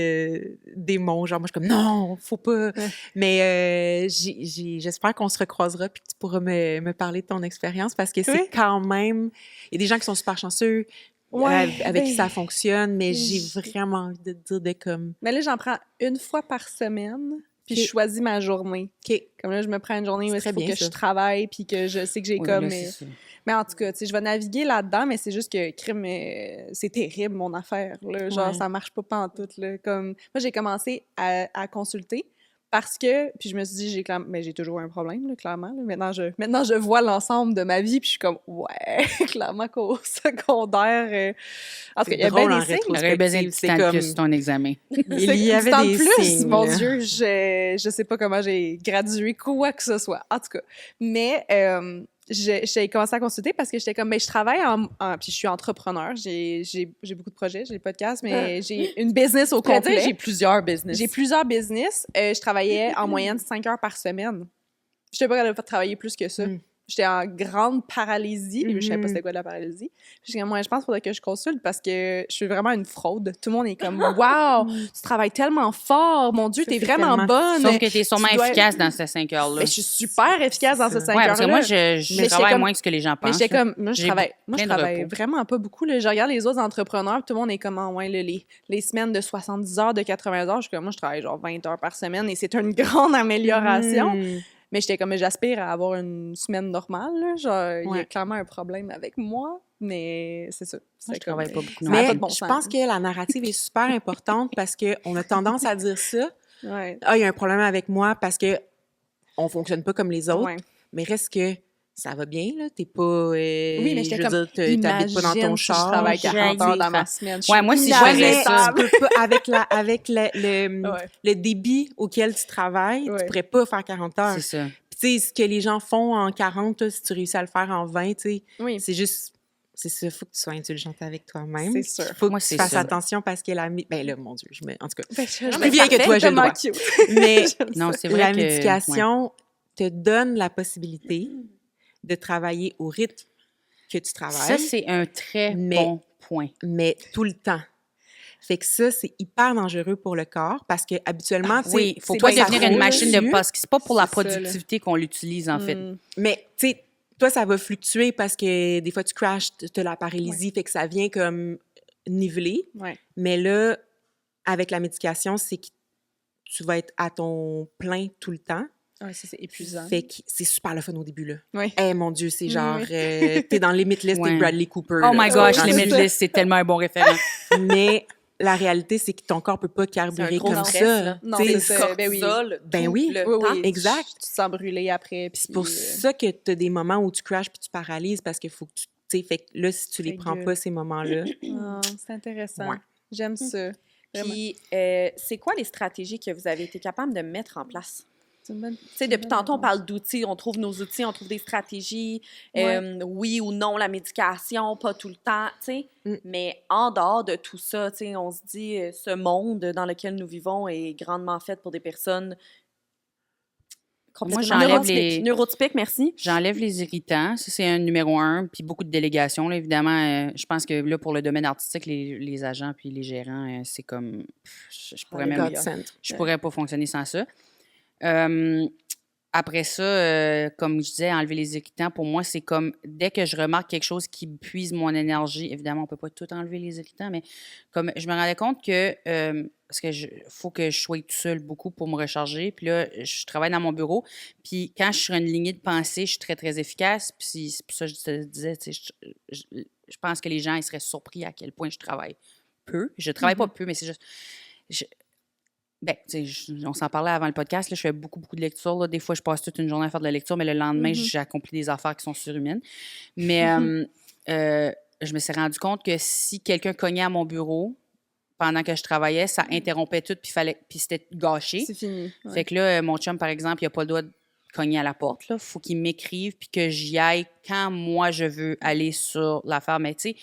démon. Genre, moi, je suis comme, non, faut pas. Ouais. Mais j'espère qu'on se recroisera, puis que tu pourras me parler de ton expérience, parce que c'est Oui. quand même... Il y a des gens qui sont super chanceux, Ouais, avec qui ben, ça fonctionne, mais j'ai je- vraiment envie de te dire de comme... Mais là, j'en prends une fois par semaine, puis Ok. je choisis ma journée. OK. Comme là, je me prends une journée où C'est il très faut bien, que ça. je travaille, puis que je sais que j'ai Oui, comme... là, c'est ça. Mais en tout cas, tu sais, je vais naviguer là-dedans, mais c'est juste que crime, c'est terrible, mon affaire. Là. Genre, Ouais. ça marche pas pantoute. Là. Comme... Moi, j'ai commencé à consulter parce que... Puis je me suis dit, mais j'ai toujours un problème, là, clairement. Là. Maintenant, je vois l'ensemble de ma vie, puis je suis comme, ouais, clairement qu'au secondaire... En tout cas, il y a bien drôle en des signes. J'aurais besoin de rétrospective, c'est temps de comme... plus sur ton examen. Il y avait temps des de plus, signes, mon là. Dieu, je sais pas comment j'ai gradué quoi que ce soit. En tout cas, mais j'ai commencé à consulter parce que j'étais comme, je travaille puis je suis entrepreneur, j'ai beaucoup de projets, j'ai des podcasts, mais j'ai une business au complet. J'ai plusieurs business. J'ai plusieurs business. Je travaillais en moyenne 5 heures par semaine. Je n'étais pas capable de travailler plus que ça. J'étais en grande paralysie. Je savais pas c'était quoi de la paralysie. Puis j'étais comme, je pense qu'il faudrait que je consulte parce que je suis vraiment une fraude. Tout le monde est comme, wow, tu travailles tellement fort. Mon Dieu, Ça, t'es c'est vraiment tellement- bonne. Sauf que tu es sûrement Tu dois- efficace dans ces 5 heures-là. Mais je suis super efficace dans ces 5 Ouais, heures-là. parce que moi, je Mais j'étais travaille comme- moins que ce que les gens Mais pensent. j'étais là. comme, moi, je J'ai plein de travaille repos. vraiment pas beaucoup. Là. Je regarde les autres entrepreneurs, puis tout le monde est comme, ouais, là, les semaines de 70 heures, de 80 heures, je suis comme, moi, je travaille genre 20 heures par semaine et c'est une grande amélioration. Mais j'étais comme, j'aspire à avoir une semaine normale. Là. Genre, il y a Ouais. clairement un problème avec moi, mais c'est ça. Moi, C'est je travaille pas beaucoup. ça non. a Mais pas de bon je sens. pense que la narrative est super importante parce qu'on a tendance à dire ça. Ouais. Ah, il y a un problème avec moi parce que on fonctionne pas comme les autres. Ouais. Mais reste que ça va bien, là. T'es pas... Oui, mais j'étais je veux comme, dire, t'habites pas dans ton imagine si je char. travaille 40 heures dans Jaillir. ma semaine. Ouais, moi, si je Ouais, ferais mais ça. tu peux pas, avec le Ouais. le débit auquel tu travailles, Ouais. tu pourrais pas faire 40 heures. C'est ça. Puis, tu sais, ce que les gens font en 40, là, si tu réussis à le faire en 20, tu sais, Oui. c'est juste... C'est ça, faut que tu sois indulgente avec toi-même. C'est sûr. Faut Moi, que tu c'est fasses ça. attention parce que ben là, mon Dieu, en tout cas, Ben, je suis plus vieille que parfait, toi, j'ai le tellement droit. cute. Mais Non, c'est vrai la que... médication te donne la possibilité de travailler au rythme que tu ouais. travailles, Ça, c'est un très Mais- bon point. mais tout le temps. Fait que ça, c'est hyper dangereux pour le corps parce que habituellement, tu sais, Oui, il faut c'est pas quoi, ça devenir une roule machine de... dessus, Parce que c'est pas pour la C'est ça, là. productivité qu'on l'utilise, en fait. Mais, tu sais, toi, ça va fluctuer parce que des fois, tu crashes, tu as la paralysie, fait que ça vient comme niveler. Ouais. Mais là, avec la médication, c'est que tu vas être à ton plein tout le temps. Ouais, ça, c'est épuisant. Fait que c'est super le fun au début, là. Oui. Eh, mon Dieu, c'est genre... Oui. t'es dans Limitless Ouais. de Bradley Cooper. Oh là, my gosh, rendu les là. Limitless, c'est tellement un bon référent. Mais la réalité, c'est que ton corps peut pas C'est un carburer gros comme stress, ça. là. Non, Tu sais, c'est ça. Ben oui. Cortisol, Ben tout oui. le Oui, temps. oui. Exact. Tu te sens brûler après. Puis c'est pour puis, ça que tu as des moments où tu crashes puis tu paralyses parce qu'il faut que tu sais, fait que là, si tu les prends Régule. pas, ces moments-là, Ah, c'est intéressant. Ouais. J'aime ça. Vraiment. Puis, c'est quoi les stratégies que vous avez été capable de mettre en place? C'est une bonne- Tu sais, c'est une depuis bonne tantôt, on réponse. parle d'outils, on trouve nos outils, on trouve des stratégies, Ouais. oui ou non, la médication, pas tout le temps, tu sais. Mm. Mais en dehors de tout ça, tu sais, on se dit, ce monde dans lequel nous vivons est grandement fait pour des personnes complètement j'enlève neurotypiques. les- Neurotypiques, merci. J'enlève les irritants. Ça, c'est un numéro 1. Puis beaucoup de délégations. Là, évidemment, je pense que là, pour le domaine artistique, les agents puis les gérants, c'est comme... Je pourrais même... godsend. Je pourrais pas fonctionner sans ça. Après ça, comme je disais, enlever les irritants, pour moi, c'est comme dès que je remarque quelque chose qui puise mon énergie, évidemment, on peut pas tout enlever les irritants, mais comme je me rendais compte que parce que faut que je sois tout seul beaucoup pour me recharger. Puis là, je travaille dans mon bureau. Puis quand je suis sur une lignée de pensée, je suis très, très efficace. Puis c'est pour ça que je te disais, tu sais, je pense que les gens ils seraient surpris à quel point je travaille peu. Je travaille pas peu, mais c'est juste... Ben, tu sais, on s'en parlait avant le podcast, là, je fais beaucoup, beaucoup de lectures. Là. Des fois, je passe toute une journée à faire de la lecture, mais le lendemain, j'accomplis des affaires qui sont surhumaines. Mais je me suis rendu compte que si quelqu'un cognait à mon bureau pendant que je travaillais, ça interrompait tout, puis c'était gâché. C'est fini. Ouais. Fait que là, mon chum, par exemple, il n'a pas le droit de cogner à la porte. Il faut qu'il m'écrive, puis que j'y aille quand moi, je veux aller sur l'affaire. Mais tu sais,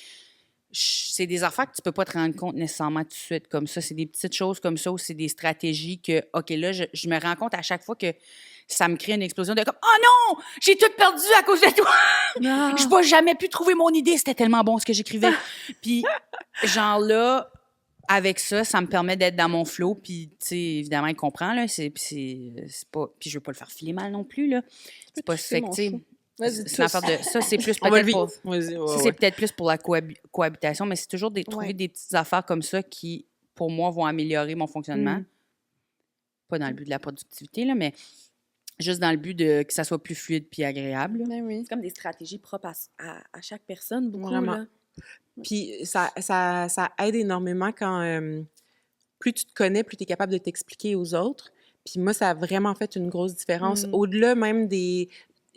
c'est des affaires que tu peux pas te rendre compte nécessairement tout de suite comme ça. C'est des petites choses comme ça ou c'est des stratégies que, OK, là, je me rends compte à chaque fois que ça me crée une explosion de comme « Oh non! J'ai tout perdu à cause de toi! Je n'ai jamais pu trouver mon idée. C'était tellement bon ce que j'écrivais. » Puis, genre là, avec ça, ça me permet d'être dans mon flow. Puis, tu sais, évidemment, il comprend, là. C'est pas... Puis, je veux pas le faire filer mal non plus, là. C'est pas fait que, tu sais... C'est une affaire de... Ça, c'est plus On va le peut-être vivre. pour... Vas-y, ouais, Ça, ouais. c'est peut-être plus pour la cohabitation, mais c'est toujours trouver Ouais. des petites affaires comme ça qui, pour moi, vont améliorer mon fonctionnement. Pas dans le but de la productivité, là, mais juste dans le but que ça soit plus fluide puis agréable. là. Ben oui. C'est comme des stratégies propres à chaque personne, beaucoup, Vraiment. là. Puis ça aide énormément quand plus tu te connais, plus tu es capable de t'expliquer aux autres. Puis moi, ça a vraiment fait une grosse différence. Au-delà même des...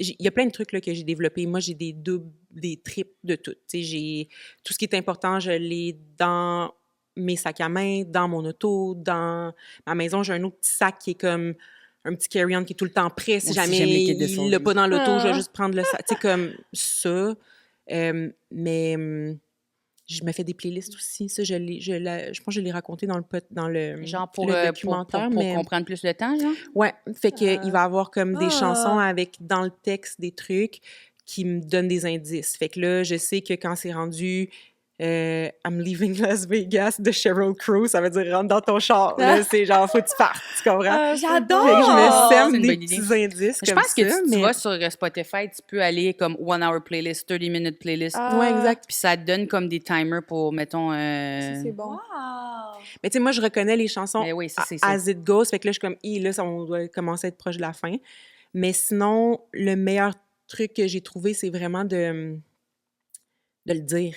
Il y a plein de trucs là, que j'ai développés. Moi, j'ai des doubles, des triples de tout. Tu sais, j'ai tout ce qui est important, je l'ai dans mes sacs à main, dans mon auto, dans ma maison. J'ai un autre petit sac qui est comme un petit carry-on qui est tout le temps prêt. Si Aussi, jamais j'aime les kits de il survie. l'a pas dans l'auto, je vais Ah. juste prendre le sac. Tu sais, comme ça. Mais je me fais des playlists aussi. Ça, je pense que je l'ai raconté dans le Genre pour, le pour documentaire. pour mais... comprendre plus le temps, genre? Ouais, fait que il va avoir comme des Ah. chansons avec dans le texte des trucs qui me donnent des indices. Fait que là, je sais que quand c'est rendu I'm leaving Las Vegas de Sheryl Crow, ça veut dire rentre dans ton char. Là, c'est genre faut que tu partes, tu comprends? J'adore! Fait que je me C'est sème une des bonne idée. petits indices Je comme pense que ça, tu mais vas sur Spotify, tu peux aller comme 1 hour playlist, 30 minute playlist. ouais, exact. Puis ça te donne comme des timers pour, mettons... Ça, c'est bon. Wow! Mais tu sais, moi, je reconnais les chansons Mais oui, ça, c'est ça. as it goes. Fait que là, je suis comme, là, on doit commencer à être proche de la fin. Mais sinon, le meilleur truc que j'ai trouvé, c'est vraiment de le dire.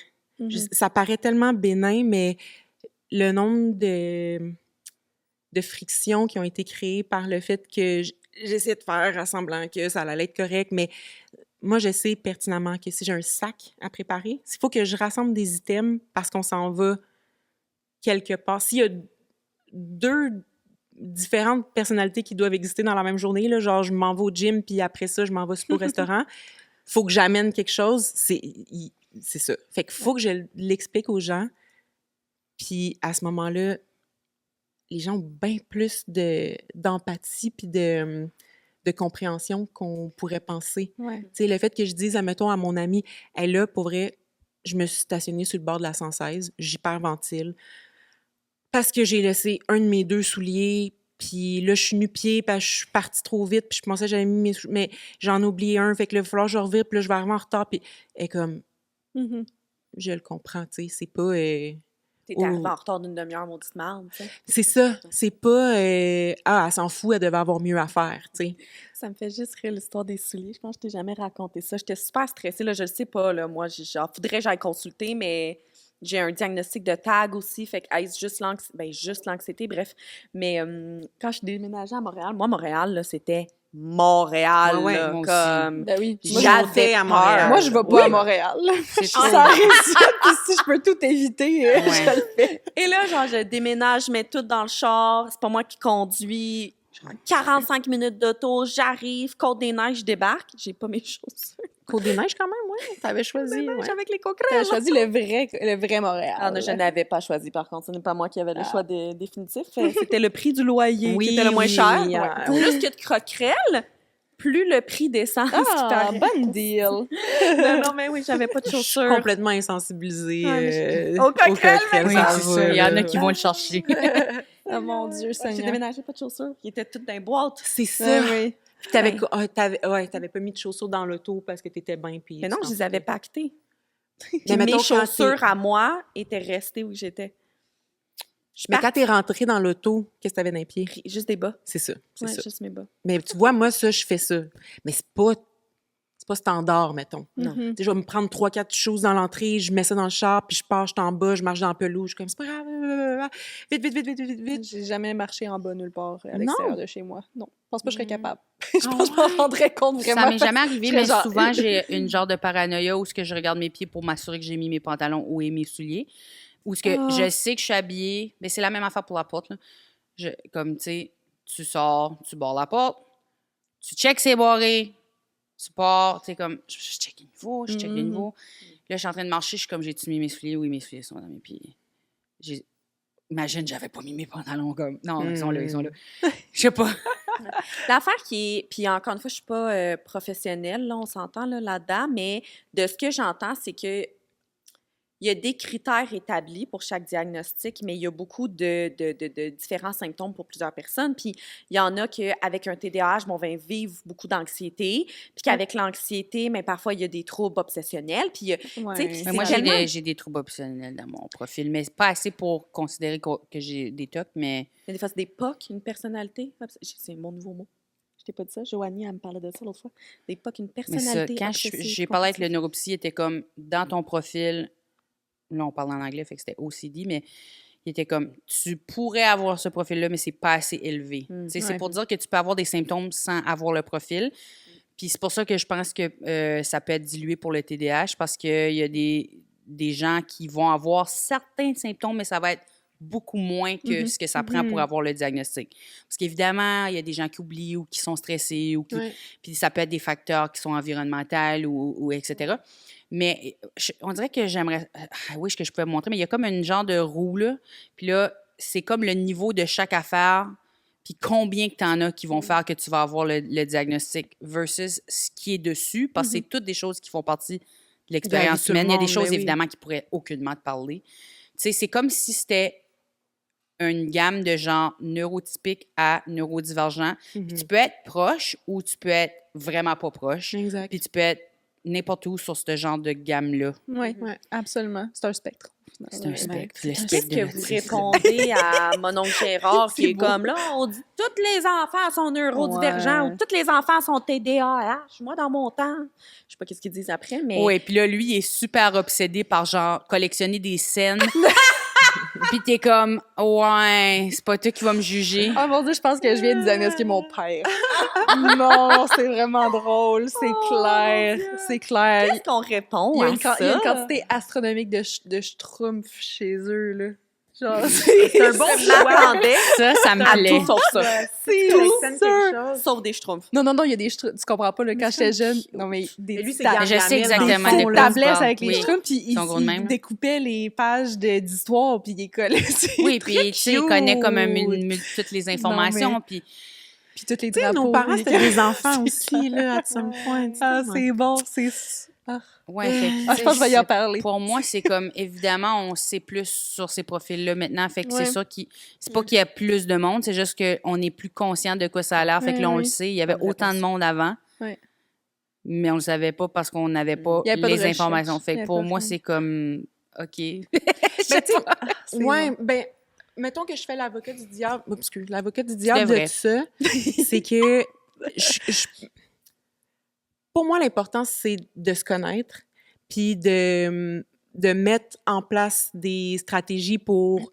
Ça paraît tellement bénin, mais le nombre de frictions qui ont été créées par le fait que j'essaie de faire à semblant que ça allait être correct, mais moi, je sais pertinemment que si j'ai un sac à préparer, il faut que je rassemble des items parce qu'on s'en va quelque part. S'il y a deux différentes personnalités qui doivent exister dans la même journée, là, genre je m'en vais au gym, puis après ça, je m'en vais au restaurant, faut que j'amène quelque chose, c'est ça. Fait qu'il faut que je l'explique aux gens, puis à ce moment-là, les gens ont bien plus d'empathie puis de compréhension qu'on pourrait penser. Ouais. Tu sais, le fait que je dise, admettons, à mon ami, elle là, pour vrai, je me suis stationnée sur le bord de la 116, j'hyperventile, parce que j'ai laissé un de mes 2 souliers, puis là, je suis nu-pied, parce que je suis partie trop vite, puis je pensais que j'avais mis mes souliers, mais j'en ai oublié un, fait que là, il va falloir que je revire, puis là, je vais arriver en retard, puis elle est comme, je le comprends, tu sais, c'est pas... T'étais arrivée en retard d'une demi-heure, maudite merde, tu sais. c'est ça, c'est pas... elle s'en fout, elle devait avoir mieux à faire, tu sais. Ça me fait juste rire l'histoire des souliers. Je pense que je t'ai jamais raconté ça. J'étais super stressée, là, je le sais pas, là. Moi, genre, faudrait que j'aille consulter, mais j'ai un diagnostic de TAG aussi, fait que juste l'anxiété, bref. Mais quand je suis déménagée à Montréal, moi, Montréal, là, c'était Montréal, Ouais, là, moi aussi. comme... Ben oui. Moi, J'avais j'étais à peur. Montréal. Moi, je vais pas à Montréal. C'est Je trop. ça risque, puis si je peux tout éviter, Ouais. je le fais. Et là, genre, je déménage, je mets tout dans le char, c'est pas moi qui conduis. Genre, 45 minutes d'auto, j'arrive, Côte-des-Neiges, je débarque, j'ai pas mes chaussures. Côte-des-Neiges, quand même, ouais. T'avais choisi, ouais. Avec les T'as coquerelles. choisi le vrai Montréal. Ah, non, je n'avais pas choisi, par contre. Ce n'est pas moi qui avais le choix définitif. C'était le prix du loyer qui était le moins cher. Oui, Ouais. Plus que de croquerelles, plus le prix descend. Ah, bonne deal. Non, mais oui, j'avais pas de Je suis chaussures. complètement insensibilisée Aux coquerelles, Oui, ça c'est va, ça. Il y en là. a qui vont le chercher. Oh mon Dieu, J'ai Seigneur. déménagé, pas de chaussures. Ils étaient toutes dans les boîtes. C'est ça. Ouais, oui. Puis t'avais pas mis de chaussures dans l'auto parce que t'étais bien pis Mais non, je les avais pactées. Mais Puis mettons, mes quand chaussures à moi étaient restées où j'étais. Mais quand t'es rentrée dans l'auto, qu'est-ce que t'avais dans les pieds? Juste des bas. C'est ça, c'est Ouais, ça. juste mes bas. Mais tu vois, moi, ça, je fais ça. Mais c'est pas standard, mettons. Non. Mhm. Tu sais, je vais me prendre 3-4 choses dans l'entrée, je mets ça dans le char, puis je pars, je suis en bas, je marche dans la pelouse, je suis comme, c'est pas grave, vite, vite, vite, vite, vite, vite. J'ai jamais marché en bas nulle part à Non. l'extérieur de chez moi. Non, je pense pas que je serais Mm. capable. Je pense que je m'en rendrais compte vraiment. Ça m'est jamais arrivé, je mais serais genre- souvent, j'ai une genre de paranoïa où ce que je regarde mes pieds pour m'assurer que j'ai mis mes pantalons ou mes souliers. Ou ce que je sais que je suis habillée. Mais c'est la même affaire pour la porte. Là. Comme, tu sais, tu sors, tu barres la porte, tu checks c'est barré, tu pars, tu sais, comme, je check le niveau, je check le niveau. Là, je suis en train de marcher, je suis comme, j'ai-tu mis mes souliers? Oui, mes souliers sont dans mes pieds. Imagine, j'avais pas mis mes pantalons comme... Non, ils sont là, ils sont là. Je sais pas. L'affaire qui est... Puis encore une fois, je suis pas professionnelle, là, on s'entend là-dedans, mais de ce que j'entends, c'est que il y a des critères établis pour chaque diagnostic, mais il y a beaucoup de différents symptômes pour plusieurs personnes. Puis il y en a qu'avec un TDAH, on va vivre beaucoup d'anxiété, puis qu'avec l'anxiété, mais parfois, il y a des troubles obsessionnels. Puis, Ouais. tu sais, Mais c'est moi, tellement- j'ai des troubles optionnels dans mon profil, mais c'est pas assez pour considérer que j'ai des TOC, mais... Mais des fois, c'est des POC, une personnalité. C'est mon nouveau mot. Je t'ai pas dit ça. Joanie, elle me parlait de ça l'autre fois. Des POC, une Mais ça, personnalité. quand obsessive, j'ai parlé avec le compulsive. neuropsy, il était comme, dans ton profil, là, on parle en anglais, fait que c'était OCD, mais il était comme, tu pourrais avoir ce profil-là, mais c'est pas assez élevé. Tu sais, c'est ouais. pour dire que tu peux avoir des symptômes sans avoir le profil. Puis c'est pour ça que je pense que ça peut être dilué pour le TDAH, parce qu'il y a des gens qui vont avoir certains symptômes, mais ça va être beaucoup moins que ce que ça prend pour avoir le diagnostic. Parce qu'évidemment, il y a des gens qui oublient ou qui sont stressés, ou qui, Ouais. puis ça peut être des facteurs qui sont environnementaux ou etc. Mais on dirait que j'aimerais... oui, que je peux montrer, mais il y a comme une genre de roue, là. Puis là, c'est comme le niveau de chaque affaire, puis combien que tu en as qui vont faire que tu vas avoir le diagnostic versus ce qui est dessus, parce que c'est toutes des choses qui font partie de l'expérience tout le humaine. Il y a des monde, choses, ben oui. évidemment, qui pourraient aucunement te parler. Tu sais, c'est comme si c'était une gamme de genre neurotypique à neurodivergent. Puis tu peux être proche ou tu peux être vraiment pas proche. Exact. Puis tu peux être n'importe où sur ce genre de gamme-là. Oui, absolument. C'est un spectre. C'est un spectre. Le Qu'est-ce spectre que de vous l'autisme. répondez à mon oncle Gérard qui est comme là, on dit tous les enfants sont neurodivergents Ouais. ou tous les enfants sont TDAH. Moi, dans mon temps, je sais pas qu'est-ce qu'ils disent après, mais Oui, puis là, lui, il est super obsédé par genre collectionner des scènes. Puis t'es comme, ouais, c'est pas toi qui vas me juger. Oh mon Dieu, je pense que je viens de diagnostiquer mon père. Non, c'est vraiment drôle, c'est clair, c'est clair. qu'est-ce qu'on répond Il y a à une, ça? il y a une quantité astronomique de schtroumpfs chez eux, là. Genre, C'est un bon choix. M'attendais Ça me à plaît. tout sauf ça. c'est Collectionne sûr. quelque chose. Sauf des schtroumpfs. Non, il y a des schtroumpfs. Tu comprends pas, là, quand j'étais jeune. Non, mais des Mais lui, c'est ta- Mais je sais Gargamel exactement dans de des quoi tu tablettes parles. avec les Oui. schtroumpfs, puis Ils sont gros de même, ils là. découpaient les pages d'histoire, puis ils les collaient. Oui, puis tu sais, il connaît comme toutes les informations. mais- Puis Puis tous les Tu sais, drapeaux. nos parents, les- c'était des enfants C'est aussi, là, à some point. tu sais, Ah, ouais. c'est bon, c'est... ouais, fait que, Ah, je pense que je vais y en parler. Pour moi, c'est comme, évidemment, on sait plus sur ces profils-là maintenant. Fait que Ouais. c'est ça qui. C'est pas qu'il y a plus de monde, c'est juste qu'on est plus conscient de quoi ça a l'air. Fait que là, on le sait. Il y avait Bonne autant de réponse. monde avant. Ouais. Mais on le savait pas parce qu'on n'avait pas Il y avait pas de les recherche. informations. Fait Il y que avait pour pas moi, de- c'est comme. OK. Ben, tu sais, C'est ouais, bon. ben, mettons que je fais l'avocat du diable. Oups, excuse, l'avocat du diable vrai. de tout ça, c'est que pour moi, l'important, c'est de se connaître, puis de de mettre en place des stratégies pour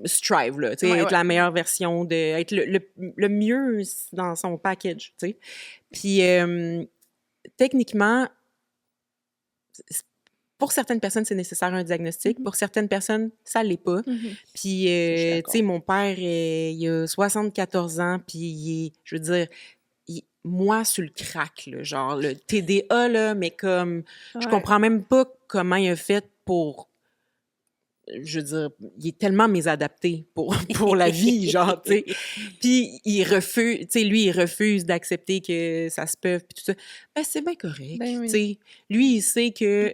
strive, là, tu sais, être la meilleure version, être le mieux dans son package, tu sais. Puis, techniquement, pour certaines personnes, c'est nécessaire un diagnostic. Pour certaines personnes, ça l'est pas. Puis, tu sais, mon père, il a 74 ans, puis il est, je veux dire, moi, sur le crack, là, genre le TDA, là, mais comme, je comprends même pas comment il a fait pour, je veux dire, il est tellement mésadapté pour la vie, genre, tu sais. Puis il refuse, tu sais, lui, il refuse d'accepter que ça se peut, puis tout ça. Ben, c'est bien correct, tu sais. Lui, il sait que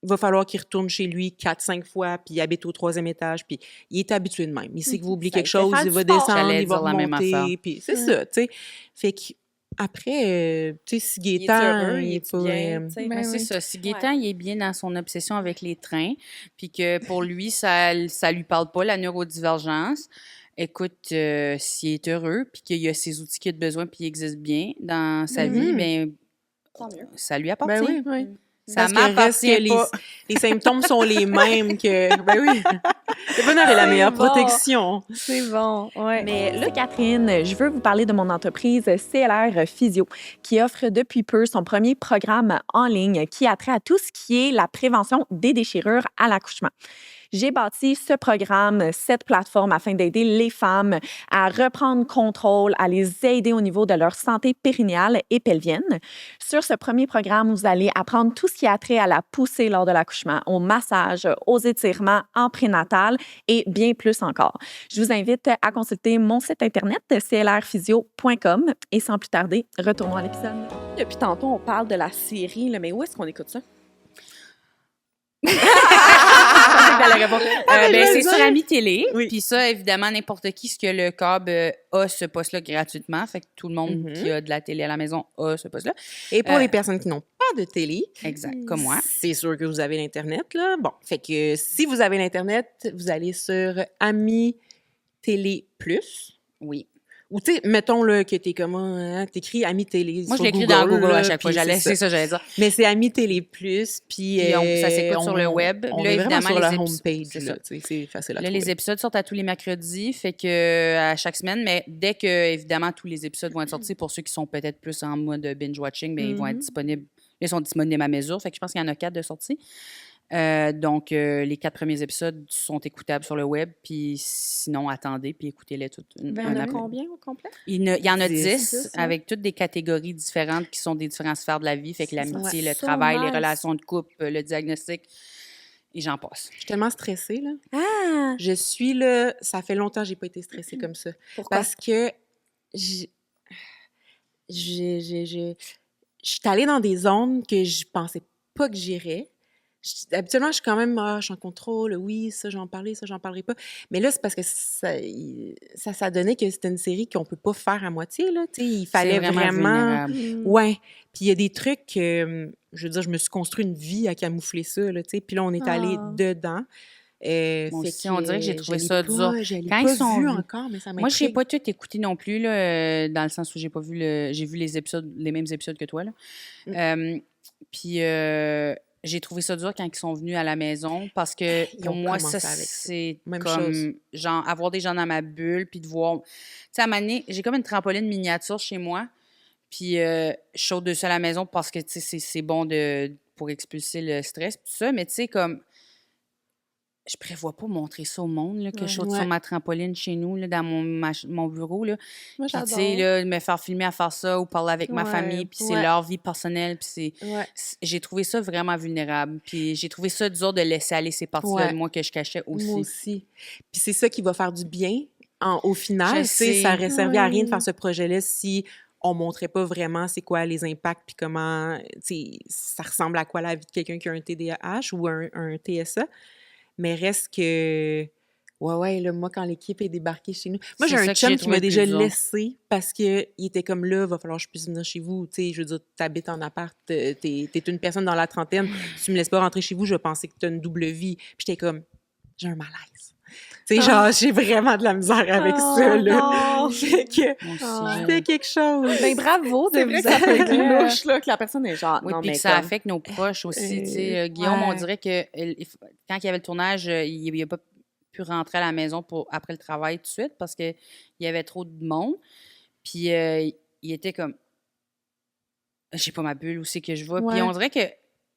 il va falloir qu'il retourne chez lui 4-5 fois, puis il habite au 3e étage, puis il est habitué de même. Il sait qu'il va oublier quelque chose, il va descendre, il va remonter, puis c'est ça, tu sais. Fait qu'après, tu sais, si Gaétan, il est pas... c'est ça. Si Gaétan, il est bien dans son obsession avec les trains, puis que pour lui, ça lui parle pas, la neurodivergence, écoute, s'il est heureux, puis qu'il y a ses outils qu'il a besoin, puis il existe bien dans sa vie, bien, ça lui appartient. Ben oui. Ça m'appartient pas. Les symptômes sont les mêmes que... Ben oui. Le bonheur est la meilleure protection. C'est bon, ouais. Mais là, Catherine, je veux vous parler de mon entreprise CLR Physio, qui offre depuis peu son premier programme en ligne qui a trait à tout ce qui est la prévention des déchirures à l'accouchement. J'ai bâti ce programme, cette plateforme, afin d'aider les femmes à reprendre contrôle, à les aider au niveau de leur santé périnéale et pelvienne. Sur ce premier programme, vous allez apprendre tout ce qui a trait à la poussée lors de l'accouchement, au massage, aux étirements en prénatal et bien plus encore. Je vous invite à consulter mon site internet clrphysio.com et sans plus tarder, retournons à l'épisode. Depuis tantôt, on parle de la série, là, mais où est-ce qu'on écoute ça? C'est sur Ami Télé. Puis ça, évidemment, n'importe qui, ce que le câble a ce poste-là gratuitement. Fait que tout le monde qui a de la télé à la maison a ce poste-là. Et pour les personnes qui n'ont pas de télé, exact, comme moi, c'est sûr que vous avez l'Internet, là. Bon, fait que si vous avez l'Internet, vous allez sur Ami Télé Plus. Oui. Ou, tu sais, mettons là, que t'es comment, t'écris Ami Télé. Moi, je l'écris dans Google à chaque fois. C'est ça, j'allais dire. Mais c'est Ami Télé Plus, puis ça s'écoute sur le web. On là, est vraiment sur la les homepage, là, c'est facile à trouver. Les épisodes sortent à tous les mercredis, fait que à chaque semaine, mais dès que, évidemment, tous les épisodes vont être sortis, pour ceux qui sont peut-être plus en mode binge-watching, bien, ils vont être disponibles. Ils sont disponibles à mesure, fait que je pense qu'il y en a 4 de sortie. Donc, les 4 premiers épisodes sont écoutables sur le web, puis sinon, attendez, puis écoutez-les toutes. Il y en a combien au complet? Il y en a 10 avec toutes des catégories différentes qui sont des différentes sphères de la vie, fait que l'amitié, le travail, les relations de couple, le diagnostic, et j'en passe. Je suis tellement stressée, là. Ah! Je suis là, ça fait longtemps que j'ai pas été stressée comme ça. Pourquoi? Parce que je suis allée dans des zones que je pensais pas que j'irais. Habituellement, je suis quand même, je suis en contrôle, oui, ça, j'en parlais, ça, j'en parlerai pas. Mais là, c'est parce que ça donnait que c'était une série qu'on peut pas faire à moitié, là, tu sais, il fallait vraiment... Ouais, puis il y a des trucs, je veux dire, je me suis construit une vie à camoufler ça, là, tu sais, puis là, on est allé dedans. Moi aussi, on dirait que j'ai trouvé ça dur. Quand ils sont vus encore, mais ça m'a moi, je n'ai pas tout écouté non plus, là, dans le sens où j'ai pas vu j'ai vu les épisodes, les mêmes épisodes que toi, là. Puis j'ai trouvé ça dur quand ils sont venus à la maison parce que pour moi, ça, c'est comme genre avoir des gens dans ma bulle puis de voir... Tu sais, à un moment donné, j'ai comme une trampoline miniature chez moi puis je saute dessus à la maison parce que, tu sais, c'est bon pour expulser le stress tout ça, mais tu sais, comme... Je prévois pas montrer ça au monde, là, que je saute sur ma trampoline chez nous, là, dans mon bureau. Là. Moi, puis, tu sais, là, me faire filmer à faire ça ou parler avec ma famille, puis c'est leur vie personnelle. Puis j'ai trouvé ça vraiment vulnérable. Puis j'ai trouvé ça dur de laisser aller ces parties-là de moi que je cachais aussi. Moi aussi. Puis c'est ça qui va faire du bien au final. Ça aurait servi à rien de faire ce projet-là si on montrait pas vraiment c'est quoi les impacts puis comment, ça ressemble à quoi la vie de quelqu'un qui a un TDAH ou un TSA. Mais reste que... Ouais, là, moi, quand l'équipe est débarquée chez nous... Moi, j'ai un chum qui m'a déjà laissé parce qu'il était comme là, va falloir que je puisse venir chez vous. Tu sais, je veux dire, t'habites en appart, t'es une personne dans la trentaine, tu me laisses pas rentrer chez vous, je pensais que t'as une double vie. Puis j'étais comme, j'ai un malaise. Tu sais, genre, j'ai vraiment de la misère avec ça, là. non. Fait que Moi aussi, c'était quelque chose. Ben bravo de C'est vrai vous que ça peut être appeler. louche, là, que la personne est genre, Oui, non, puis mais que ça comme... affecte nos proches aussi. Tu sais, Guillaume, on ouais. dirait que quand il y avait le tournage, il n'a pas pu rentrer à la maison après le travail tout de suite parce qu'il y avait trop de monde. Puis il était comme, j'ai pas ma bulle, où c'est que je vais? Puis Ouais. on dirait que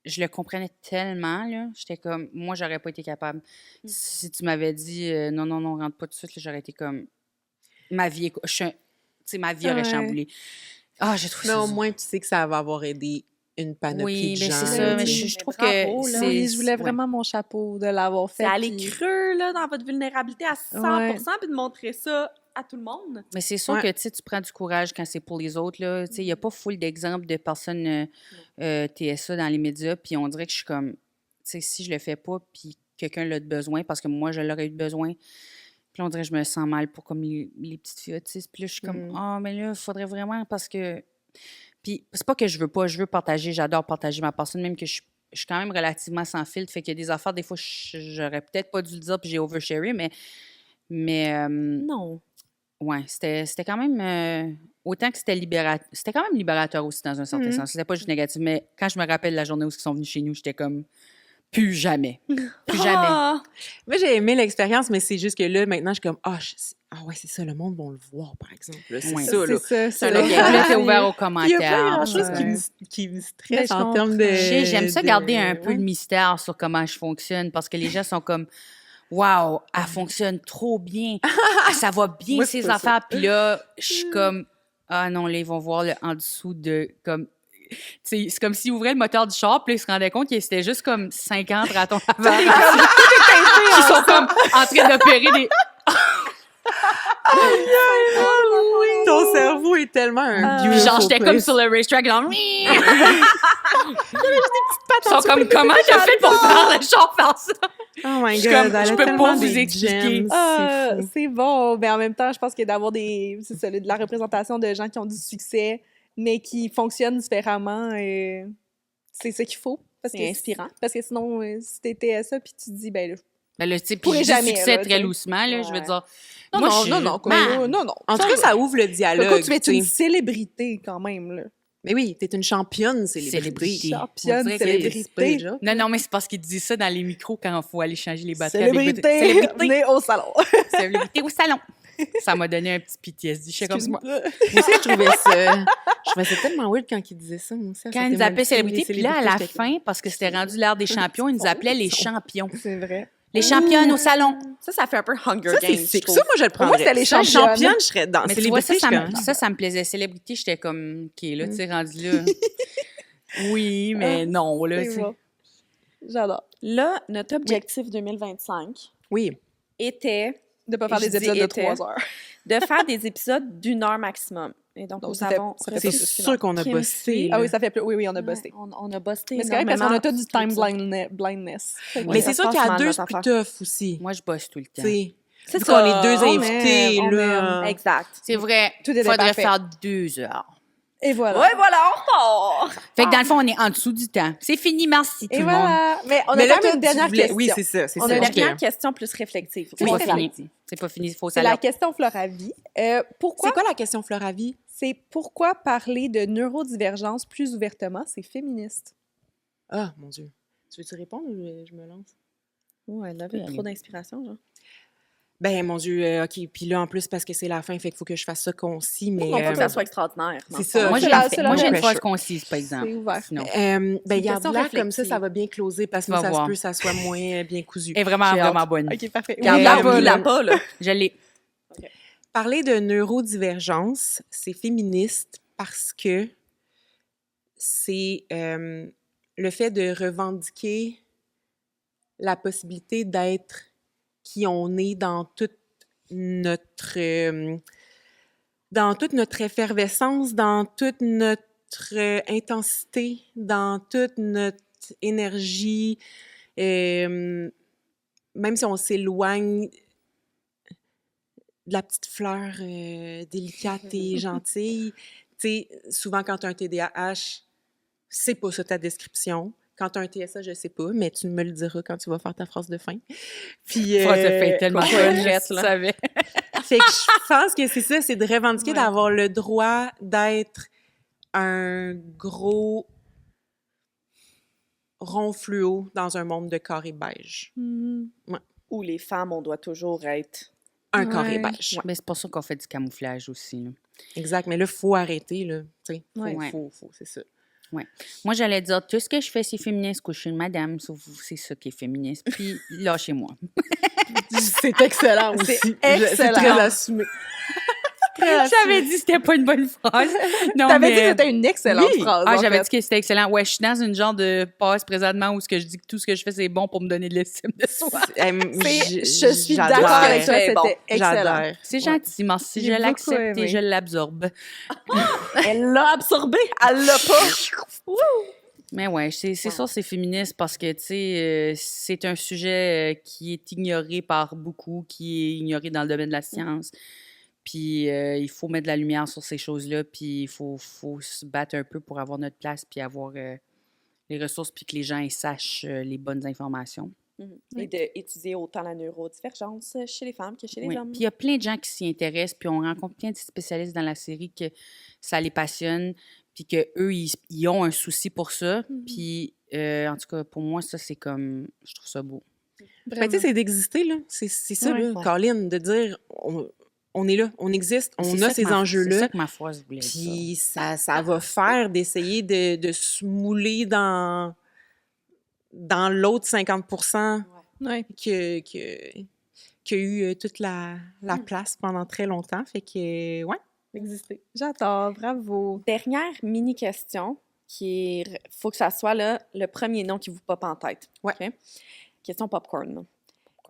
je le comprenais tellement, là. J'étais comme, moi, j'aurais pas été capable. Si tu m'avais dit, non, non, non, rentre pas tout de suite, là, j'aurais été comme, ma vie, tu sais, ma vie aurait Ouais. chamboulé. Ah, j'ai trouvé Mais ça au dur. moins, tu sais que ça va avoir aidé une panoplie Oui, de mais gens. c'est là, ça. Mais tu sais. je trouve bravo, que là. c'est... Oui, je voulais ouais. vraiment mon chapeau de l'avoir fait. C'est aller puis- creux, là, dans votre vulnérabilité à 100%, puis de montrer ça à tout le monde. Mais c'est sûr Ouais. que tu prends du courage quand c'est pour les autres. Il n'y a pas full d'exemples de personnes TSA dans les médias. Puis on dirait que je suis comme, si je le fais pas, puis quelqu'un l'a de besoin, parce que moi, je l'aurais eu de besoin. Puis là, on dirait que je me sens mal pour comme les petites filles autistes. Puis là, je suis comme, mais là, il faudrait vraiment, parce que. Puis c'est pas que je veux pas, je veux partager, j'adore partager ma personne, même que je suis quand même relativement sans filtre. Fait qu'il y a des affaires, des fois, j'aurais peut-être pas dû le dire, puis j'ai oversharé, mais Non. ouais, c'était quand même. Autant que c'était quand même libérateur aussi dans un certain sens. C'était pas juste négatif, mais quand je me rappelle la journée où ils sont venus chez nous, j'étais comme plus jamais. Plus jamais. Ah! Moi, j'ai aimé l'expérience, mais c'est juste que là, maintenant, je suis comme, ah ouais, c'est ça, le monde va le voir, par exemple. là. C'est Ouais. ça, là. C'est ça. un Là, autre là, t'es ouvert aux Il y a commentaires. pas grand-chose Ouais. qui me Ben, stresse je en termes de... comprends. J'aime ça de- garder un peu ouais. de mystère sur comment je fonctionne parce que les gens sont comme waouh, elle fonctionne trop bien. Ah, ça va bien Moi, c'est ces pas ça. affaires. Puis là, je suis comme ah non, là, ils vont voir en dessous de comme. Tu sais, c'est comme s'ils ouvraient le moteur du char, puis là, ils se rendaient compte que c'était juste comme 50 ratons avant. Qui sont comme en train d'opérer des. Ton cerveau est tellement un Puis genre, j'étais comme sur le racetrack, genre. Ils sont comme, comment t'as fait pour faire le char faire ça? Oh my Je suis God, comme, elle je a peux tellement pas vous des expliquer. gems, Ah, c'est fou. c'est bon, mais en même temps, je pense que d'avoir de la représentation de gens qui ont du succès, mais qui fonctionnent différemment, c'est ça qu'il faut. Parce C'est que inspirant. Parce que sinon, si t'étais ça, puis tu te dis, ben là, Ben là, tu sais, puis Pourrais je dis jamais, succès là, très tu sais. doucement, là, je veux Ouais. dire. non, moi, non, je suis- non, non, comme Man! là, non, non. En tout cas, ça ouvre le dialogue. Quand tu es tu une sais. célébrité, quand même, là. Mais oui, t'es une championne célébrité. Célébrité. Championne, On dirait que célébrité. C'est pas une joke. Non, non, mais c'est parce qu'ils disent ça dans les micros quand il faut aller changer les batteries. avec Célébrité, Célébrité. venez au salon. Célébrité au salon. Ça m'a donné un petit PTSD. Je sais comme Excuse-moi. Moi aussi, je trouvais ça tellement weird quand ils disaient ça. Moi aussi, à Quand cette ils nous appelaient émission, célébrité, les puis là, à la célébrités, j'étais fin, parce que c'était rendu l'heure des champions, ils nous appelaient les champions. C'est vrai. Les championnes au salon. Ça fait un peu Hunger Ça, Games, c'est je sick. trouve. Ça, moi, je le prendrais. c'était les Ça, championnes. championne, je serais dans Mais tu vois, célébrité. ça, je suis ça me plaisait. Célébrité, j'étais comme, OK, là, tu sais, rendu là. Oui, mais non, là, tu C'est sais. bon. J'adore. Là, notre objectif 2025 Oui. était De pas faire Je des dis épisodes de était. 3 heures. de faire des épisodes d'1 heure maximum. Et donc, Donc, nous ça fait- avons... ça fait C'est pas plus sûr qu'on a Kim bossé. suit. Ah oui, ça fait plus. Oui, oui, on a busté. On a busté Mais c'est correct parce qu'on a tout du time énormément. blindness. Fait que- Mais ça c'est se sûr passe qu'à mal, deux, notre c'est plus affaire. tough aussi. Moi, je bosse tout le temps. Tu sais, C'est vu qu'on est deux On invités, aime, on là. Exact. C'est vrai. Tout était Faudrait parfait. faire 2 heures. Et voilà. Ouais, voilà, on repart! Fait que dans le fond, on est en dessous du temps. C'est fini, merci tout Et le monde. voilà. Mais on a Mais là, quand même toi, une tu dernière voulais- question. Oui, c'est ça. C'est On ça. a une ok. Dernière question plus réflexive. C'est Oui, pas c'est fini. C'est pas fini, il faut C'est ça. la question Floravie. Pourquoi C'est quoi la question, Floravie? C'est pourquoi parler de neurodivergence plus ouvertement, c'est féministe? Ah, mon Dieu. Tu veux-tu répondre ou je me lance? Oh, elle avait trop d'inspiration, genre. Ben, mon Dieu, OK. Puis là, en plus, parce que c'est la fin, fait qu'il faut que je fasse ça concis, mais... Il faut que ça soit extraordinaire. dans c'est le ça. fond. Moi, C'est j'ai la- une, c'est moi, la j'ai une même phrase chose. concise, par exemple. C'est ouvert. Sinon. une Ben, question garde-la comme ça, réflexive. ça va bien closer parce que Tu vas ça se voir. peut que ça soit moins bien cousu. Elle est vraiment, J'ai hâte. vraiment bonne. OK, parfait. Garde-la Oui, pas, oui, la oui. pas, là. Je l'ai. Parler de neurodivergence, c'est féministe parce que c'est le fait de revendiquer la possibilité d'être qui on est dans toute notre effervescence, dans toute notre intensité, dans toute notre énergie, même si on s'éloigne de la petite fleur délicate et gentille. Tu sais, souvent, quand tu as un TDAH, c'est pas ça ta description. Quand tu as un TSA, je sais pas, mais tu me le diras quand tu vas faire ta phrase de fin. Puis, Phrase de fin tellement qu'on bonne, regrette, tu là. savais. Fait que je pense que c'est ça, c'est de revendiquer Ouais. d'avoir le droit d'être un gros rond fluo dans un monde de carré beige. Où les femmes, on doit toujours être... Un carré Ouais. beige. Mais c'est pour ça qu'on fait du camouflage aussi, là. Exact, mais là, il faut arrêter, là. Tu sais, Ouais. faut, c'est ça. Moi, j'allais dire, tout ce que je fais, c'est féministe, que je suis une madame, sauf vous, c'est ça qui est féministe. Puis, lâchez-moi. C'est excellent aussi. C'est C'est excellent. très assumé. J'avais dit que c'était pas une bonne phrase. Non, T'avais dit mais... que c'était une excellente Oui. phrase. Ah, en j'avais fait. dit que c'était excellent. Ouais, je suis dans une genre de passe présentement où ce que je dis que tout ce que je fais, c'est bon pour me donner de l'estime de soi. Je suis j'adore. d'accord avec toi, C'est bon. c'était excellent. J'adore. C'est gentil, merci. J'ai Je beaucoup l'accepte aimé. et je l'absorbe. Elle l'a absorbé! Elle l'a pas! Mais ouais, c'est ça, c'est féministe parce que, tu sais, c'est un sujet qui est ignoré par beaucoup, qui est ignoré dans le domaine de la science. Puis il faut mettre de la lumière sur ces choses-là, puis il faut se battre un peu pour avoir notre place, puis avoir les ressources, puis que les gens ils sachent les bonnes informations. Et d'étudier autant la neurodivergence chez les femmes que chez les Oui. hommes. Puis il y a plein de gens qui s'y intéressent, puis on rencontre plein de spécialistes dans la série que ça les passionne, puis qu'eux, ils ont un souci pour ça. Puis, en tout cas, pour moi, ça, c'est comme... Je trouve ça beau. Ben, tu sais, c'est d'exister, là. C'est ça, Ouais. là, Colin, de dire on est là, on existe, on C'est a ça ces que C'est enjeux-là. ça que ma phrase voulait dire. Puis ça va faire d'essayer de se mouler dans l'autre 50% Ouais. qui a eu toute la place pendant très longtemps. Fait que, ouais, exister. J'adore, bravo. Dernière mini-question, qui est... faut que ça soit là, le premier nom qui vous pop en tête. Ouais. OK? Question popcorn. Là.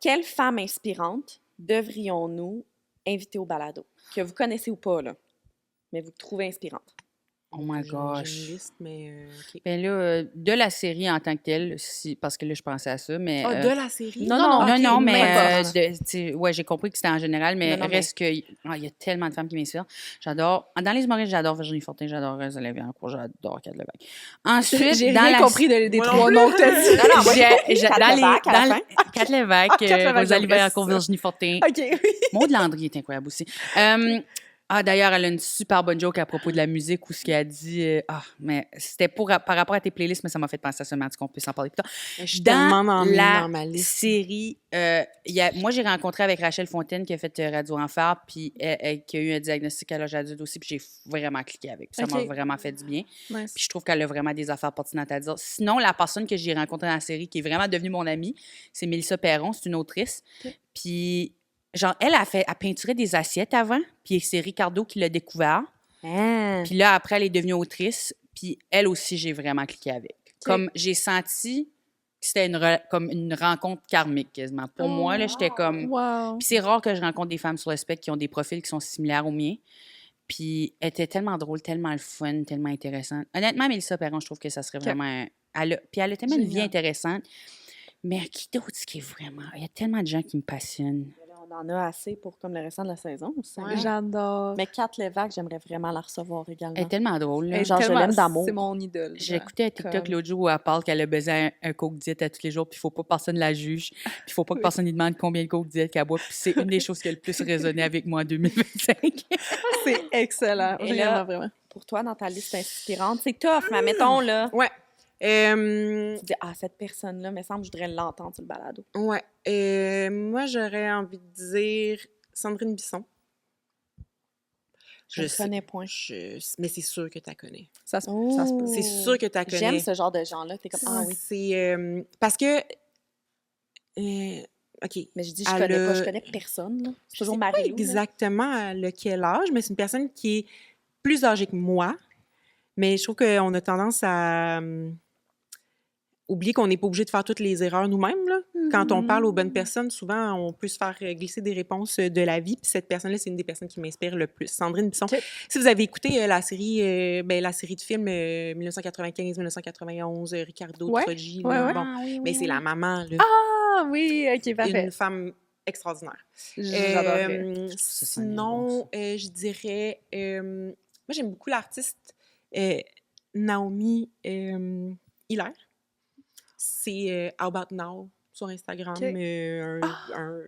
Quelle femme inspirante devrions-nous inviter au balado? Que vous connaissez ou pas, là, mais vous trouvez inspirante. Oh my J'ai gosh. une liste, mais OK. Ben là, de la série en tant que telle, parce que là, je pensais à ça, mais... Ah, de la série? Non, ok, mais n'importe. ouais, j'ai compris que c'était en général, mais Non, reste que il y a tellement de femmes qui m'inspirent. J'adore. Dans les humoristes, j'adore Virginie Fortin, j'adore Rosa Lévesque, j'adore Kat Levac. Ensuite, J'ai dans rien la compris des Moi non trois plus. noms que t'as dit. Non, moi, dans les Lévesque à la fin. Kat Levac, Kat Levac, Rosa j'aimerais Lévesque, ça. Virginie Fortin. OK, oui. Maud Landry est incroyable aussi. D'ailleurs, elle a une super bonne joke à propos de la musique où ce qu'elle a dit. Mais c'était par rapport à tes playlists, mais ça m'a fait penser à ça, mais en tout cas, on peut s'en parler plus tard. Je suis tellement dans ma liste. Série, moi, j'ai rencontré avec Rachel Fontaine qui a fait Radio Enfer, puis qui a eu un diagnostic à l'âge adulte aussi, puis j'ai vraiment cliqué avec. Puis ça m'a Ok. vraiment fait du bien. Nice. Puis je trouve qu'elle a vraiment des affaires pertinentes à dire. Sinon, la personne que j'ai rencontrée dans la série, qui est vraiment devenue mon amie, c'est Mélissa Perron, c'est une autrice. Puis, genre, elle a peinturé des assiettes avant, puis c'est Ricardo qui l'a découvert. Puis là, après, elle est devenue autrice, puis elle aussi, j'ai vraiment cliqué avec. Comme, j'ai senti que c'était comme une rencontre karmique, quasiment. Pour moi, là, j'étais comme... Wow. Puis c'est rare que je rencontre des femmes sur le spectre qui ont des profils qui sont similaires aux miens. Puis elle était tellement drôle, tellement le fun, tellement intéressante. Honnêtement, Mélissa Perron, je trouve que ça serait vraiment... Puis elle a tellement une vie Génial. intéressante. Mais qui d'autre qui est vraiment... Il y a tellement de gens qui me passionnent. On en a assez pour comme le restant de la saison aussi. Ouais. hein. J'adore. Mais Kat Levac, j'aimerais vraiment la recevoir également. Elle est tellement drôle. Là. Elle est genre, je tellement- l'aime d'amour. C'est mon idole. J'ai écouté un TikTok Comme- l'autre jour où elle parle qu'elle a besoin un coke diète à tous les jours, puis il faut pas que personne la juge, puis il faut pas que personne lui demande combien de coke diète qu'elle boit, puis c'est une des choses qui a le plus résonné avec moi en 2025. C'est excellent. Et Vraiment, là- vraiment. Pour toi, dans ta liste inspirante, c'est tough, mais mettons, là, Ouais. tu dis, cette personne-là, me semble, je voudrais l'entendre sur le balado. Ouais. Moi, j'aurais envie de dire Sandrine Bisson. Je ne sais. connais point. Mais c'est sûr que tu la connais. Ça se Oh. peut. C'est sûr que tu la connais. J'aime ce genre de gens-là. T'es comme, ah oui. C'est parce que OK. Mais je dis, je Elle connais pas, a- je connais personne. là. C'est Je toujours sais pas Marie-Lou. là. exactement à quel âge, mais c'est une personne qui est plus âgée que moi. Mais je trouve qu'on a tendance à oublier qu'on n'est pas obligé de faire toutes les erreurs nous-mêmes. Là. Quand on parle aux bonnes personnes, souvent, on peut se faire glisser des réponses de la vie. Puis cette personne-là, c'est une des personnes qui m'inspire le plus. Sandrine Bisson. Ok. Si vous avez écouté la série de films 1995-1991, Ricardo Ouais. Troggi, Ouais, ouais. bon, mais c'est la maman, là, Ah oui, OK, parfait. une femme extraordinaire. J'adorerais. Ça, c'en est Sinon, bon, je dirais... moi, j'aime beaucoup l'artiste Naomi Hilaire. c'est How About Now sur Instagram. OK. Un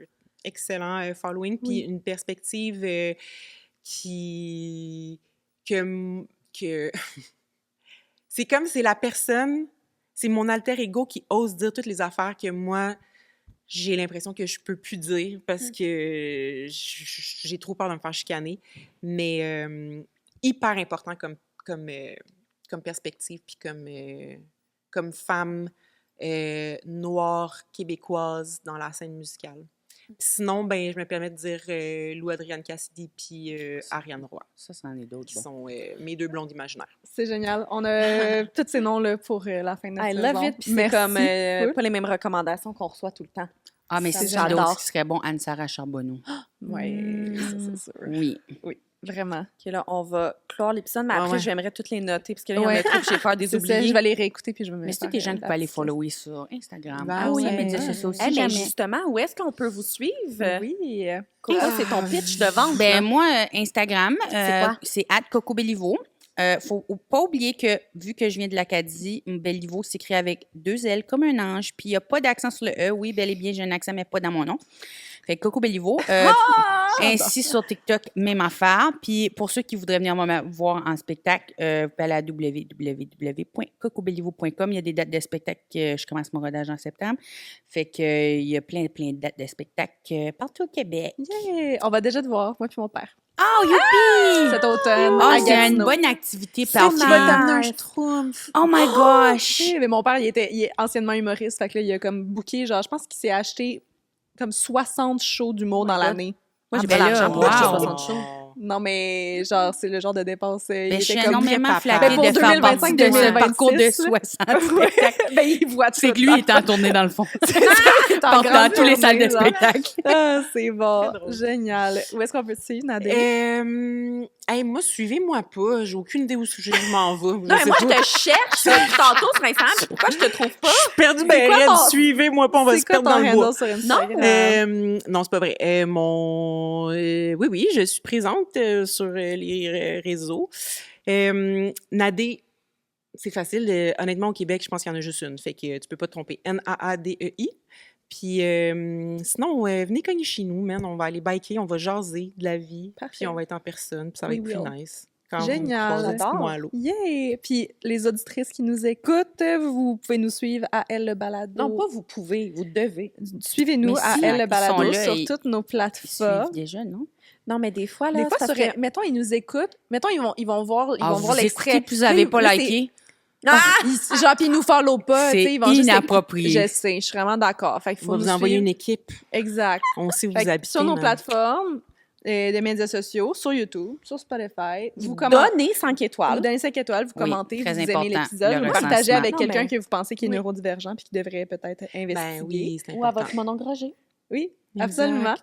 excellent following, puis une perspective que c'est comme c'est la personne, c'est mon alter ego qui ose dire toutes les affaires que moi, j'ai l'impression que je peux plus dire parce que j'ai trop peur de me faire chicaner. Mais hyper important comme perspective, puis comme femme noire québécoise dans la scène musicale. Sinon, ben, je me permets de dire Lou Adrienne Cassidy puis Ariane Roy, Ça, c'en est d'autres. qui sont mes deux blondes imaginaires. C'est génial. On a tous ces noms-là pour la fin de notre I saison. love it. Puis c'est Merci. comme Cool. pas les mêmes recommandations qu'on reçoit tout le temps. Ah, mais Ça, c'est j'adore. d'autres qui serait bon, Anne-Sarah Charbonneau. Oui, ça, c'est sûr. Oui. Vraiment. OK, là, on va clore l'épisode, mais après, ouais. j'aimerais toutes les noter, parce que là, il y en Ouais. a trop que j'ai peur des C'est ça, oublier. je vais les réécouter puis je vais me Mais c'est faire, tous les gens qui la peuvent aller petite follower sur Instagram. Ben Ah oui, ouais. les médias sociaux aussi, Eh, mais jamais. justement, où est-ce qu'on peut vous suivre? Oui. Coco, c'est ton pitch de vente. Ben là. moi, Instagram, C'est quoi? c'est @CocoBellivo. Faut pas oublier que, vu que je viens de l'Acadie, Bellivo s'écrit avec 2 L comme un ange, puis il n'y a pas d'accent sur le E. Oui, bel et bien, j'ai un accent, mais pas dans mon nom. Fait que Coco Bellivo. Ainsi sur TikTok, même affaire. Puis pour ceux qui voudraient venir me voir en spectacle, vous pouvez aller à www.cocobellivo.com. Il y a des dates de spectacle. Je commence mon rodage en septembre. Fait que il y a plein de dates de spectacle partout au Québec. Yeah! On va déjà te voir, moi puis mon père. Oh, youpi! Cet automne. Oh, à c'est une Gatineau. bonne activité Tu parfaite. vas t'amener un Nice. schtroumpf. Oh my gosh! Oui, mais mon père, il est anciennement humoriste. Fait que là, il a comme booké, genre, je pense qu'il s'est acheté comme 60 shows d'humour dans God. l'année. Moi, j'ai ben pas là, l'argent pour acheter wow. 60 shows. Non, mais genre, c'est le genre de dépense. Ben, il je suis était comme énormément papa. flattée Ben, pour de faire partie 2025, de ce 2026, parcours de là. 60 spectacles. Ben, il voit tout. C'est que lui, il est en tournée dans le fond. est en Dans grande tous les salles de tournée, genre. spectacle. Ah, c'est bon. Très drôle. Génial. Où est-ce qu'on peut te suivre, Nadia? Moi, suivez-moi pas. J'ai aucune idée où je m'en vais. Non, mais moi, je te cherche depuis tantôt sur Instagram. puis Pourquoi je te trouve pas? suis perdue C'est ben quoi raide. ton- Suivez-moi pas, on va C'est se quoi perdre ton dans le bois. handle sur Instagram? Non, c'est pas vrai. Oui, je suis présente sur les réseaux. Nadé, c'est facile. Honnêtement, au Québec, je pense qu'il y en a juste une. Fait que tu peux pas te tromper. Naadei. Puis sinon, venez cogner chez nous, man. On va aller biker, on va jaser de la vie. Parfait. Puis on va être en personne. Puis ça va We être plus will. nice. Quand Génial. vous me croisez, J'adore. dites-moi allô. Yeah! Puis les auditrices qui nous écoutent, vous pouvez nous suivre à Elle le Balado. Non, pas vous pouvez, vous devez. Suivez-nous Mais à si, Elle le ils Balado sont là, sur ils- toutes nos Ils plateformes. suivent déjà, non? Non, mais des fois, là, Des fois, c'est parce que- mettons, ils nous écoutent. Mettons, ils vont voir Vous l'extrait. écoutez, puis vous n'avez Oui, pas oui, liké. Ah! Genre, puis ils nous follow pas. C'est tu sais, ils vont juste inapproprié. écouter. Je sais, je suis vraiment d'accord. Fait qu'il On faut va nous vous envoyer suivre. une équipe. Exact. On sait où Fait vous que habitez. sur nos man. plateformes de médias sociaux, sur YouTube, sur Spotify, vous commentez. Donnez 5 Vous étoiles. donnez 5 étoiles, vous Oui, commentez, très vous aimez important, l'épisode, le vous partagez recensement. avec Non, quelqu'un mais- que vous pensez qui est Oui. neurodivergent puis qui devrait peut-être investiguer. Ben oui, c'est Ou à important. votre mon oncle Roger. Oui, Exact. absolument.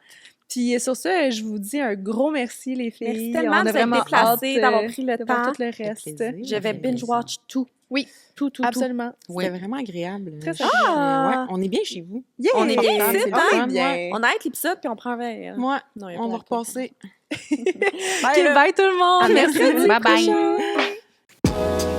Puis sur ça, je vous dis un gros merci, les filles. Merci tellement On a de vous être vraiment déplacées, hâte, d'avoir pris le d'avoir temps. tout le reste. plaisir. Je vais binge-watch tout. Oui, Tout. absolument. Oui. C'était vraiment agréable. Très Je- agréable. ouais, on est bien chez vous. Yeah! On est bien Confortable, ici, c'est le hein? fun, Ouais. bien. On arrête l'épisode puis on prend un verre. Moi, Non, il y a on pas va d'alcool. repasser. OK, bye tout le monde! À mercredi Bye bye. prochain.